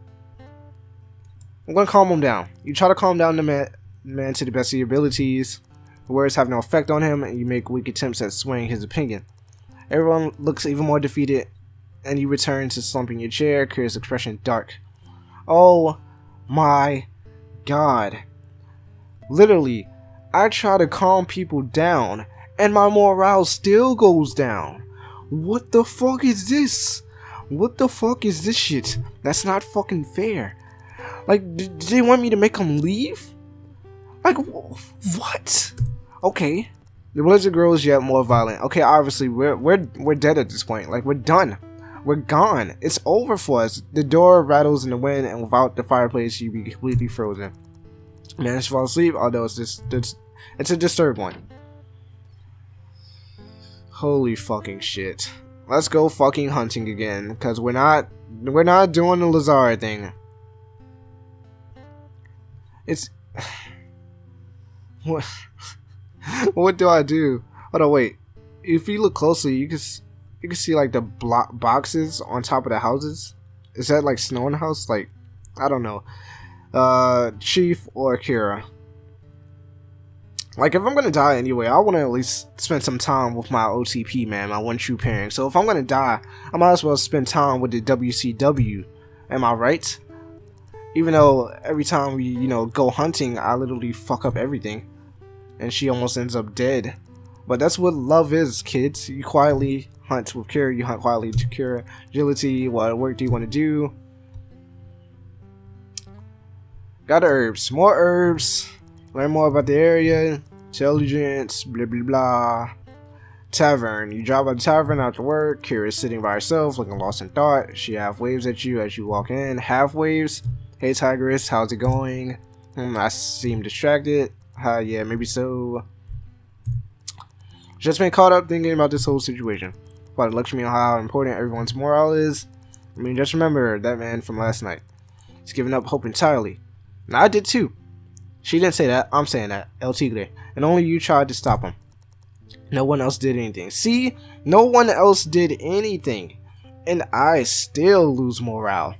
I'm going to calm him down. You try to calm down the man to the best of your abilities. The words have no effect on him, and you make weak attempts at swaying his opinion. Everyone looks even more defeated, and you return to slumping your chair, Kira's expression dark. Oh my god. Literally, I try to calm people down, and my morale still goes down. What the fuck is this? What the fuck is this shit? That's not fucking fair. Like, did they want me to make him leave? Like, what? Okay. The blizzard grows yet more violent. Okay, obviously, we're dead at this point. Like, we're done. We're gone. It's over for us. The door rattles in the wind, and without the fireplace, you'd be completely frozen. Managed to fall asleep, although it's a disturbed one. Holy fucking shit. Let's go fucking hunting again, because we're not doing the Lazar thing. It's what do I do? Hold on, wait. If you look closely, you can see like the boxes on top of the houses. Is that like snow in the house? Like, I don't know. Chief or Kira. Like, if I'm gonna die anyway, I want to at least spend some time with my OTP, man, my one true pairing. So if I'm gonna die, I might as well spend time with the WCW. Am I right? Even though every time we, go hunting, I literally fuck up everything. and she almost ends up dead. But that's what love is, kids. You quietly hunt with care, you hunt quietly to cure agility. What work do you want to do? Got herbs, more herbs. Learn more about the area. Intelligence, blah blah blah. Tavern. You drive by the tavern after work. Kira's sitting by herself, looking lost in thought. She half waves at you as you walk in. Half waves. Hey Tigress, how's it going? I seem distracted. Yeah, maybe so. Just been caught up thinking about this whole situation. But it lecture me on how important everyone's morale is. I mean, just remember that man from last night. He's giving up hope entirely. And I did too. She didn't say that. I'm saying that. El Tigre. And only you tried to stop him. No one else did anything. See? No one else did anything. And I still lose morale.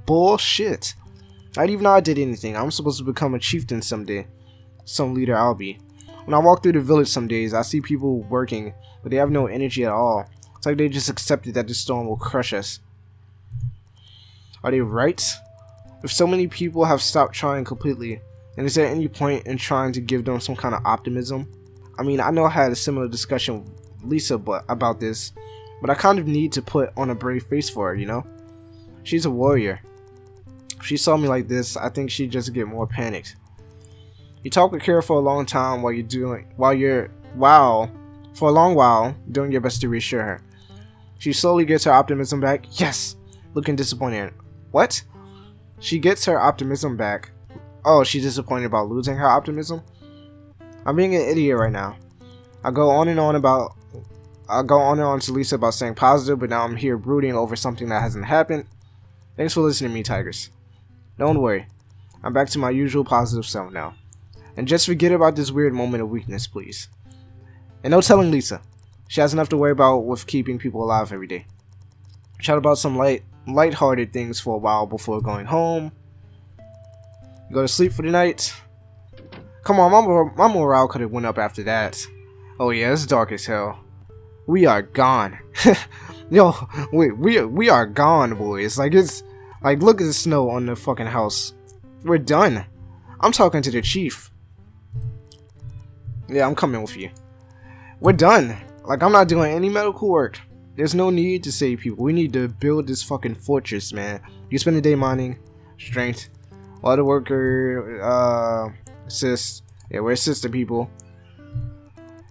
Bullshit. Not even I did anything. I'm supposed to become a chieftain someday. Some leader I'll be. When I walk through the village some days, I see people working, but they have no energy at all. It's like they just accepted that the storm will crush us. Are they right? If so many people have stopped trying completely, and is there any point in trying to give them some kind of optimism? I mean, I know I had a similar discussion with Lisa about this, but I kind of need to put on a brave face for her, you know? She's a warrior. If she saw me like this, I think she'd just get more panicked. You talk with Kira for a long time for a long while, doing your best to reassure her. She slowly gets her optimism back. Yes! Looking disappointed. What? She gets her optimism back. Oh, she's disappointed about losing her optimism? I'm being an idiot right now. I go on and on to Lisa about staying positive, but now I'm here brooding over something that hasn't happened. Thanks for listening to me, Tigers. Don't worry. I'm back to my usual positive self now. And just forget about this weird moment of weakness, please. And no telling Lisa. She has enough to worry about with keeping people alive every day. Chat about some light-hearted things for a while before going home. You go to sleep for the night. Come on, my morale could have went up after that. Oh yeah, it's dark as hell. We are gone. Yo, we are gone, boys. Like, it's like, look at the snow on the fucking house. We're done. I'm talking to the chief. Yeah, I'm coming with you. We're done. Like, I'm not doing any medical work. There's no need to save people. We need to build this fucking fortress, man. You spend the day mining, strength. While the worker, assist. Yeah, we're assisting people.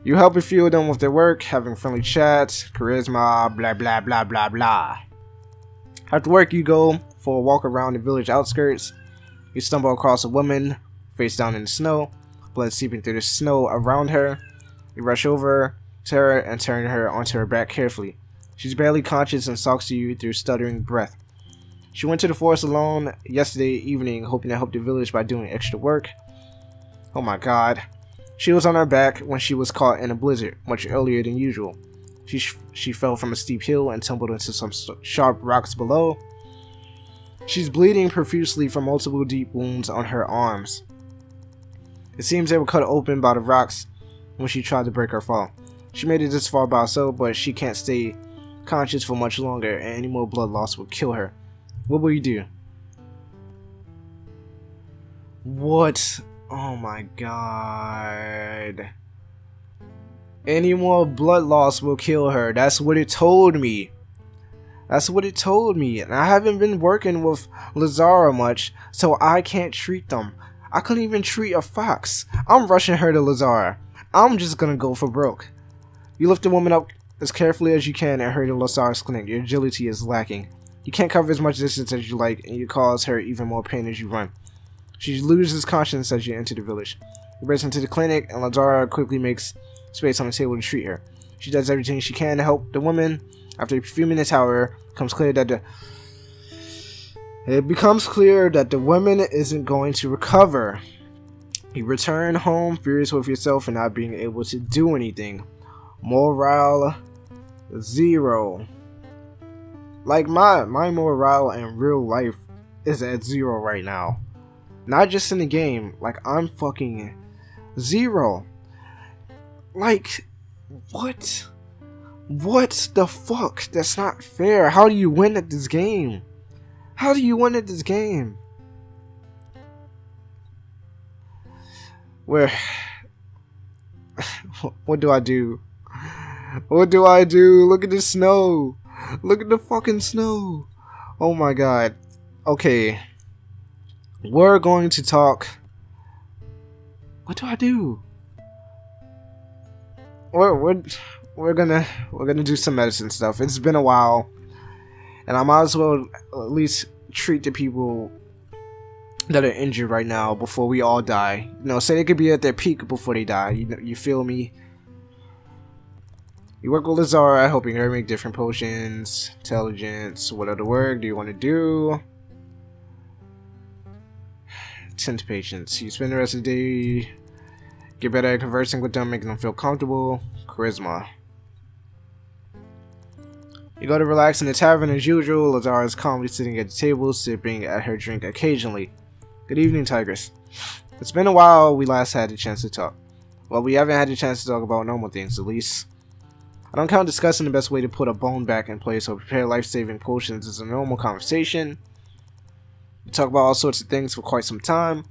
You help a few of them with their work, having friendly chats, charisma, blah blah blah blah blah. After work, you go for a walk around the village outskirts. You stumble across a woman, face down in the snow, blood seeping through the snow around her. You rush over to her and turn her onto her back carefully. She's barely conscious and talks to you through stuttering breath. She went to the forest alone yesterday evening, hoping to help the village by doing extra work. Oh my god. She was on her back when she was caught in a blizzard, much earlier than usual. She fell from a steep hill and tumbled into some sharp rocks below. She's bleeding profusely from multiple deep wounds on her arms. It seems they were cut open by the rocks when she tried to break her fall. She made it this far by herself, but she can't stay conscious for much longer, and any more blood loss will kill her. What will you do? What? Oh my god. Any more blood loss will kill her. That's what it told me. That's what it told me. And I haven't been working with Lazara much, so I can't treat them. I couldn't even treat a fox. I'm rushing her to Lazara. I'm just gonna go for broke. You lift the woman up as carefully as you can and hurry to Lazara's clinic. Your agility is lacking. You can't cover as much distance as you like, and you cause her even more pain as you run. She loses conscience as you enter the village. You race into the clinic, and Lazara quickly makes space on the table to treat her. She does everything she can to help the woman. After a few minutes, however, it becomes clear that the woman isn't going to recover. You return home furious with yourself for not being able to do anything. Morale 0. Like, my morale in real life is at 0 right now. Not just in the game. Like, I'm fucking 0. Like, what? What the fuck? That's not fair. How do you win at this game? How do you win at this game? What do I do? What do I do? Look at the snow. Look at the fucking snow. Oh my god. Okay. We're going to talk. What do I do? We're gonna do some medicine stuff. It's been a while, and I might as well at least treat the people that are injured right now before we all die. You know, say they could be at their peak before they die. You feel me? You work with Lazara, helping her make different potions. Intelligence. What other work do you want to do? Tend to patients. You spend the rest of the day. Get better at conversing with them, making them feel comfortable. Charisma. You go to relax in the tavern as usual. Lazara is calmly sitting at the table, sipping at her drink occasionally. Good evening, Tigress. It's been a while we last had a chance to talk. Well, we haven't had a chance to talk about normal things, at least. I don't count discussing the best way to put a bone back in place or prepare life-saving potions as a normal conversation. We talk about all sorts of things for quite some time.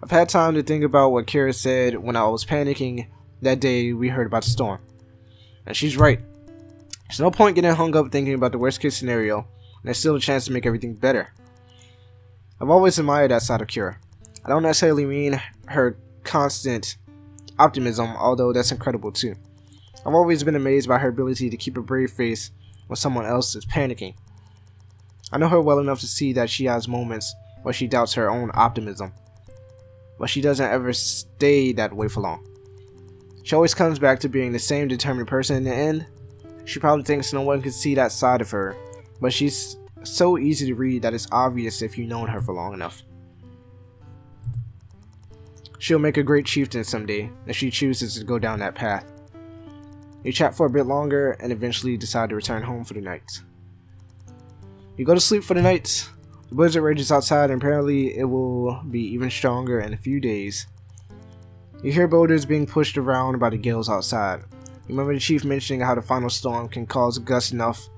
I've had time to think about what Kira said when I was panicking that day we heard about the storm. And she's right. There's no point getting hung up thinking about the worst case scenario, and there's still a chance to make everything better. I've always admired that side of Kira. I don't necessarily mean her constant optimism, although that's incredible too. I've always been amazed by her ability to keep a brave face when someone else is panicking. I know her well enough to see that she has moments where she doubts her own optimism, but she doesn't ever stay that way for long. She always comes back to being the same determined person in the end. She probably thinks no one can see that side of her, but she's so easy to read that it's obvious if you've known her for long enough. She'll make a great chieftain someday if she chooses to go down that path. You chat for a bit longer and eventually decide to return home for the night. You go to sleep for the night. The blizzard rages outside and apparently it will be even stronger in a few days. You hear boulders being pushed around by the gales outside. You remember the chief mentioning how the final storm can cause gust enough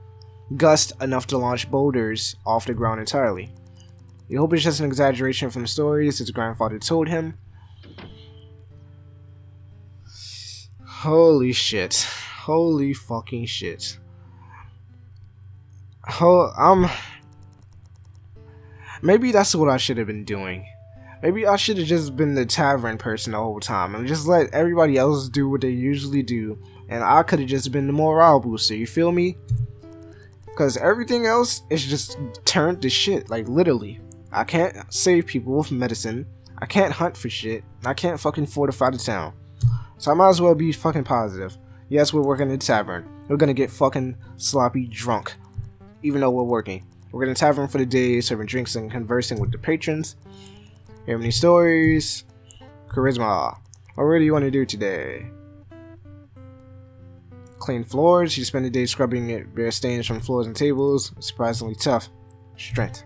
to launch boulders off the ground entirely. You hope it's just an exaggeration from the stories his grandfather told him. Holy shit. Holy fucking shit. Maybe that's what I should have been doing. Maybe I should have just been the tavern person the whole time and just let everybody else do what they usually do, and I could have just been the morale booster, you feel me? Because everything else is just turned to shit, like literally. I can't save people with medicine, I can't hunt for shit, and I can't fucking fortify the town. So I might as well be fucking positive. Yes, we're working in the tavern. We're gonna get fucking sloppy drunk, even though we're working. We're in the tavern for the day, serving drinks and conversing with the patrons. Hear any stories? Charisma. What do you want to do today? Clean floors. You spend the day scrubbing bare stains from floors and tables. Surprisingly tough. Strength.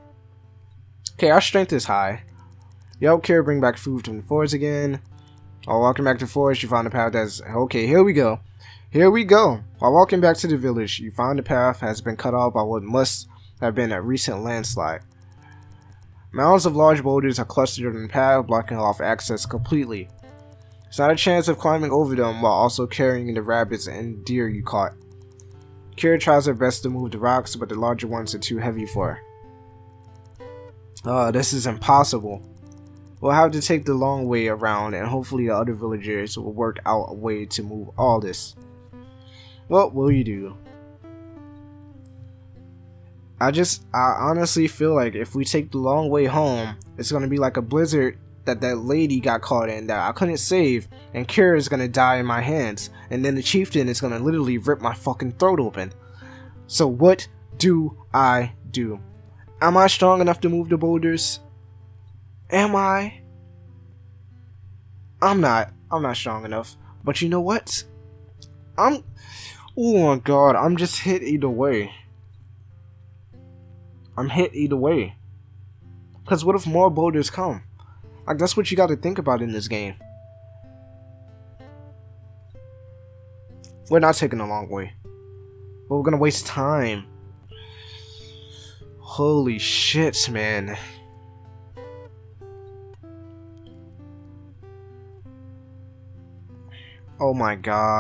Okay, our strength is high. You help Kira bring back food from the forest again. While walking back to the forest, you find a path that's... Okay, here we go. Here we go. While walking back to the village, you find the path has been cut off by what must have been a recent landslide. Mounds of large boulders are clustered in the path, blocking off access completely. There's not a chance of climbing over them while also carrying the rabbits and deer you caught. Kira tries her best to move the rocks, but the larger ones are too heavy for her. This is impossible. We'll have to take the long way around, and hopefully the other villagers will work out a way to move all this. What will you do? I honestly feel like if we take the long way home, it's gonna be like a blizzard that lady got caught in that I couldn't save, and Kira is gonna die in my hands, and then the chieftain is gonna literally rip my fucking throat open. So what do I do? Am I strong enough to move the boulders? Am I? I'm not strong enough. But you know what? Oh my god, I'm just hit either way. I'm hit either way. Because what if more boulders come? Like, that's what you got to think about in this game. We're not taking a long way, but we're gonna waste time. Holy shit, man. Oh my god.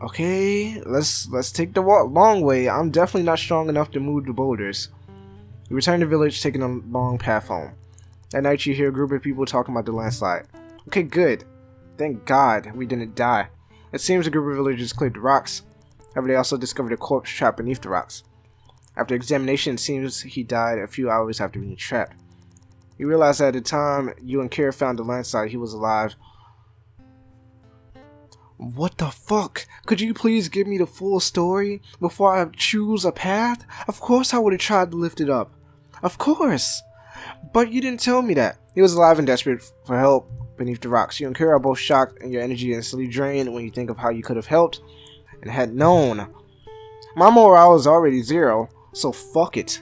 Okay, let's take the long way. I'm definitely not strong enough to move the boulders. You return to the village, taking a long path home. At night, you hear a group of people talking about the landslide. Okay, good. Thank God we didn't die. It seems a group of villagers cleared the rocks. However, they also discovered a corpse trapped beneath the rocks. After examination, it seems he died a few hours after being trapped. You realize that at the time you and Kira found the landslide, he was alive. What the fuck? Could you please give me the full story before I choose a path? Of course I would have tried to lift it up. Of course! But you didn't tell me that. He was alive and desperate for help beneath the rocks. You and Kira are both shocked and your energy instantly drained when you think of how you could have helped and had known. My morale is already 0, so fuck it.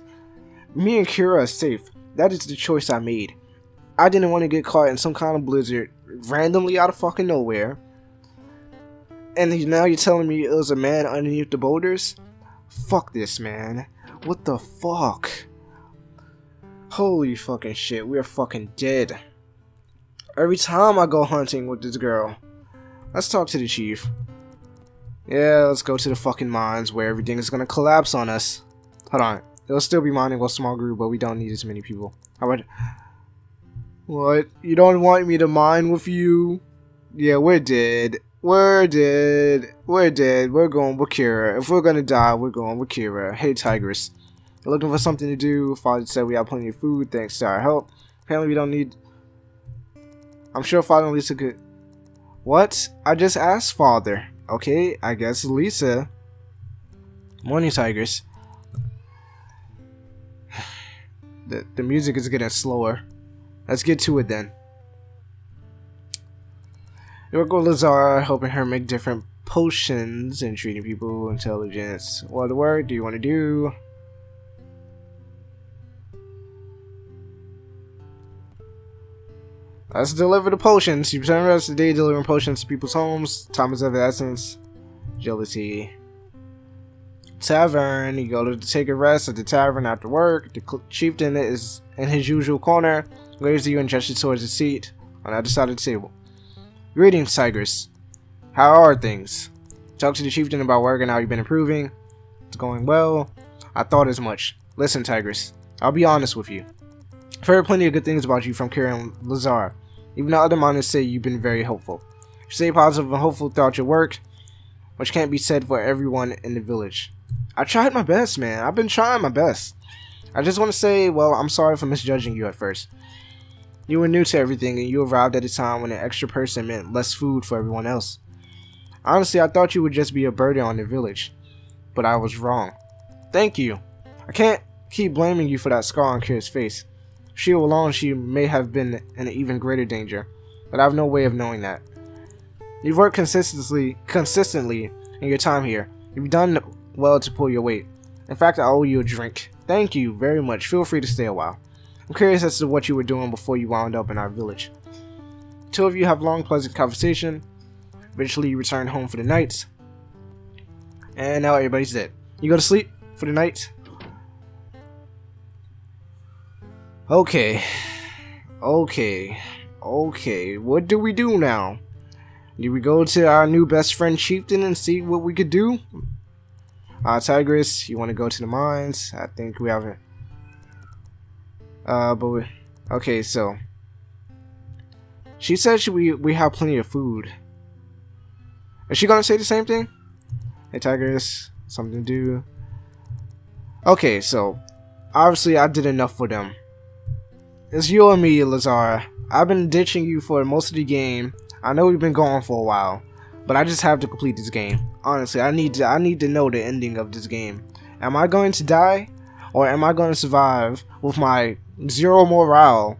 Me and Kira are safe. That is the choice I made. I didn't want to get caught in some kind of blizzard randomly out of fucking nowhere. And now you're telling me it was a man underneath the boulders? Fuck this, man. What the fuck? Holy fucking shit, we are fucking dead. Every time I go hunting with this girl. Let's talk to the chief. Yeah, let's go to the fucking mines where everything is gonna collapse on us. Hold on. It'll still be mining with a small group, but we don't need as many people. How about... What? You don't want me to mine with you? Yeah, we're dead. We're dead. We're dead. We're going with Kira. If we're gonna die, we're going with Kira. Hey, Tigress. You're looking for something to do. Father said we have plenty of food thanks to our help. Apparently we don't need... I'm sure Father and Lisa could... What? I just asked Father. Okay, I guess Lisa. Morning, Tigress. The music is getting slower. Let's get to it then. You work with Lazara, helping her make different potions and treating people intelligence. What work do you want to do? Let's deliver the potions. You spend the rest of the day delivering potions to people's homes. Time is of the essence. Agility. Tavern. You go to take a rest at the tavern after work. The chieftain is in his usual corner. Waves at you and gestures towards the seat on the other side of the table. Greetings, Tigress. How are things? Talk to the chieftain about work and how you've been improving. It's going well. I thought as much. Listen, Tigress. I'll be honest with you. I've heard plenty of good things about you from Kira and Lazar. Even the other miners say you've been very helpful. You stay positive and hopeful throughout your work, which can't be said for everyone in the village. I tried my best, man. I've been trying my best. I just want to say, well, I'm sorry for misjudging you at first. You were new to everything, and you arrived at a time when an extra person meant less food for everyone else. Honestly, I thought you would just be a burden on the village, but I was wrong. Thank you. I can't keep blaming you for that scar on Kira's face. If she were alone, she may have been in even greater danger, but I have no way of knowing that. You've worked consistently in your time here. You've done well to pull your weight. In fact, I owe you a drink. Thank you very much. Feel free to stay a while. I'm curious as to what you were doing before you wound up in our village. The two of you have long, pleasant conversation. Eventually, you return home for the night. And now everybody's dead. You go to sleep for the night. Okay. What do we do now? Do we go to our new best friend Chieftain and see what we could do? Tigress, you want to go to the mines? I think we have it. Okay, so she said we have plenty of food. Is she gonna say the same thing? Hey, Tigress, something to do. Okay, so obviously I did enough for them. It's you and me, Lazara. I've been ditching you for most of the game. I know we've been gone for a while, but I just have to complete this game. Honestly, I need to know the ending of this game. Am I going to die, or am I going to survive with my 0 morale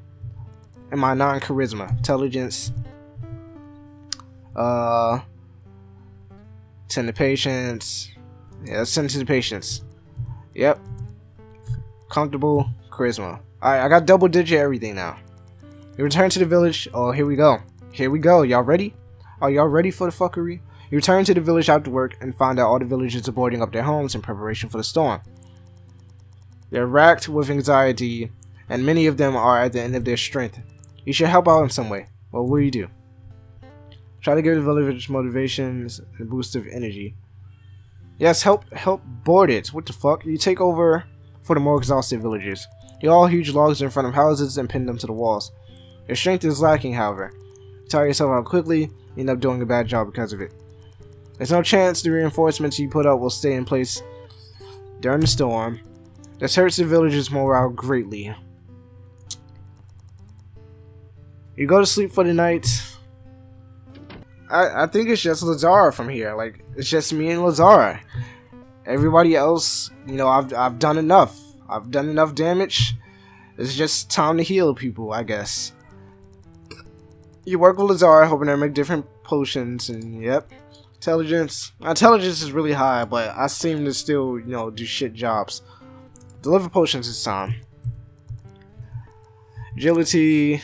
and my non-charisma, intelligence, 10 to patience. Yeah, let's send it to the patience. Yep. Comfortable, charisma. Alright, I got double digit everything now. You return to the village. Oh, here we go. Here we go. Y'all ready? Are y'all ready for the fuckery? You return to the village after work and find out all the villagers are boarding up their homes in preparation for the storm. They're racked with anxiety and many of them are at the end of their strength. You should help out in some way. Well, what do you do? Try to give the villagers motivations and a boost of energy. Yes, help board it. What the fuck? You take over for the more exhausted villagers. You haul huge logs in front of houses and pin them to the walls. Your strength is lacking, however. You tire yourself out quickly, you end up doing a bad job because of it. There's no chance the reinforcements you put up will stay in place during the storm. This hurts the villagers' morale greatly. You go to sleep for the night. I think it's just Lazara from here. Like, it's just me and Lazara. Everybody else, you know, I've done enough. I've done enough damage. It's just time to heal people, I guess. You work with Lazara, hoping to make different potions, and yep. Intelligence. My intelligence is really high, but I seem to still, you know, do shit jobs. Deliver potions this time. Agility.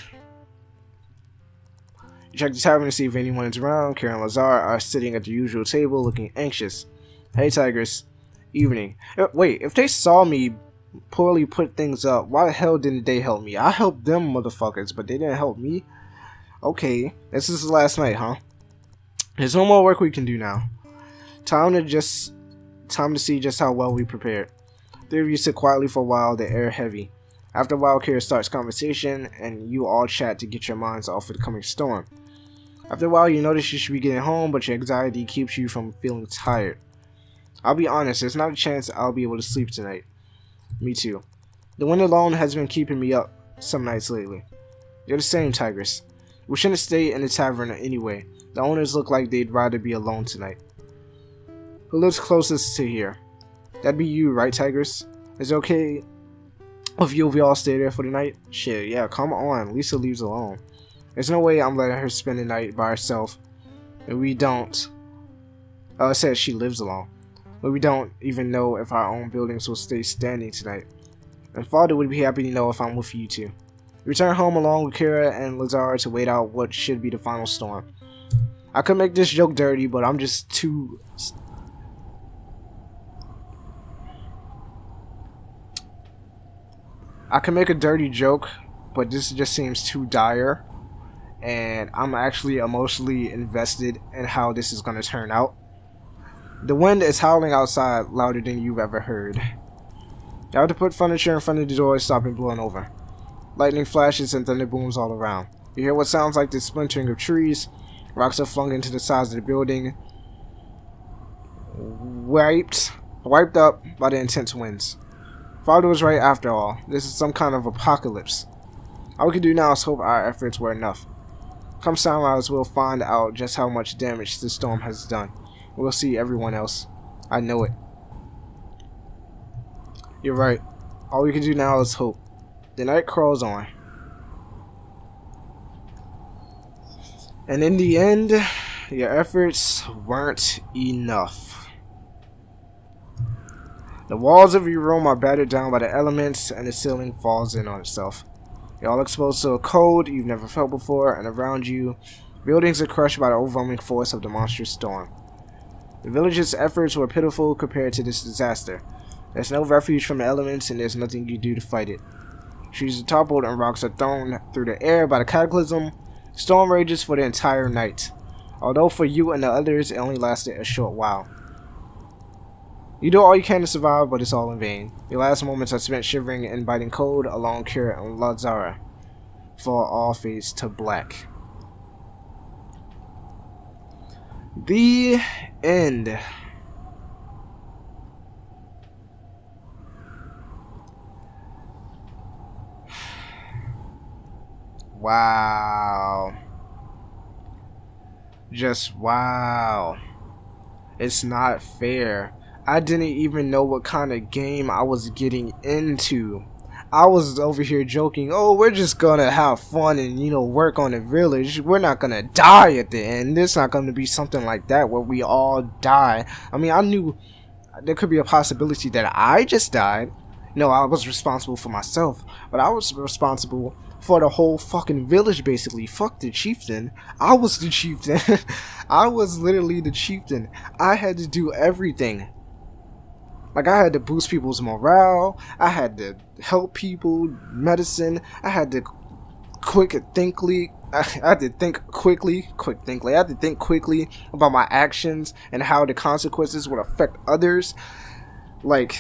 You check the tavern to see if anyone is around. Kara and Lazar are sitting at the usual table looking anxious. Hey, Tigress. Evening. Wait, if they saw me poorly put things up, why the hell didn't they help me? I helped them motherfuckers, but they didn't help me? Okay, this is the last night, huh? There's no more work we can do now. Time to see just how well we prepared. Three of you sit quietly for a while, the air heavy. After a while, Kara starts conversation, and you all chat to get your minds off of the coming storm. After a while, you notice you should be getting home, but your anxiety keeps you from feeling tired. I'll be honest, there's not a chance I'll be able to sleep tonight. Me too. The wind alone has been keeping me up some nights lately. You're the same, Tigress. We shouldn't stay in the tavern anyway. The owners look like they'd rather be alone tonight. Who lives closest to here? That'd be you, right, Tigress? Is it okay if you all stay there for the night? Shit, yeah, come on. Lisa leaves alone. There's no way I'm letting her spend the night by herself. And we don't. Oh, it says she lives alone. But we don't even know if our own buildings will stay standing tonight. And Father would be happy to know if I'm with you two. Return home along with Kara and Lazar to wait out what should be the final storm. I could make this joke dirty, but I'm just too... I can make a dirty joke, but this just seems too dire. And I'm actually emotionally invested in how this is going to turn out. The wind is howling outside louder than you've ever heard. You have to put furniture in front of the door to stop it blowing over. Lightning flashes and thunder booms all around. You hear what sounds like the splintering of trees. Rocks are flung into the sides of the building. Wiped up by the intense winds. Father was right after all. This is some kind of apocalypse. All we can do now is hope our efforts were enough. Come sunrise, we'll find out just how much damage the storm has done. We'll see everyone else. I know it. You're right. All we can do now is hope. The night crawls on. And in the end, your efforts weren't enough. The walls of your room are battered down by the elements, and the ceiling falls in on itself. You're all exposed to a cold you've never felt before, and around you, buildings are crushed by the overwhelming force of the monstrous storm. The village's efforts were pitiful compared to this disaster. There's no refuge from the elements, and there's nothing you do to fight it. Trees are toppled and rocks are thrown through the air by the cataclysm. Storm rages for the entire night. Although for you and the others, it only lasted a short while. You do all you can to survive, but it's all in vain. Your last moments are spent shivering and biting cold along Kira and Lazara, before all fades to black. The end. Wow. Just wow. It's not fair. I didn't even know what kind of game I was getting into. I was over here joking, oh, we're just gonna have fun and, you know, work on the village. We're not gonna die at the end. It's not gonna be something like that where we all die. I mean, I knew there could be a possibility that I just died. No, I was responsible for myself, but I was responsible for the whole fucking village, basically. Fuck the chieftain. I was the chieftain. I was literally the chieftain. I had to do everything. Like, I had to boost people's morale, I had to help people, medicine, I had to I had to think quickly about my actions and how the consequences would affect others. Like,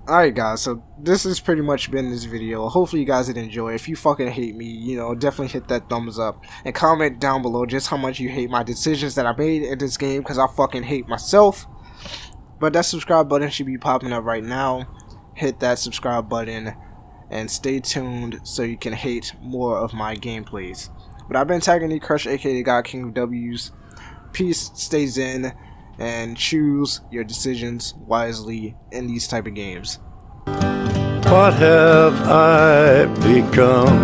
alright guys, so this has pretty much been this video. Hopefully you guys did enjoy. If you fucking hate me, you know, definitely hit that thumbs up. And comment down below just how much you hate my decisions that I made in this game, because I fucking hate myself. But that subscribe button should be popping up right now. Hit that subscribe button and stay tuned so you can hate more of my gameplays. But I've been tagging Crush, aka the God King of W's. Peace, stay zen, and choose your decisions wisely in these type of games. What have I become?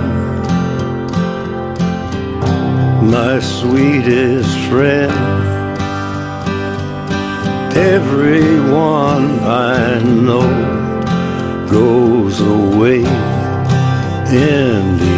My sweetest friend. Everyone I know goes away in the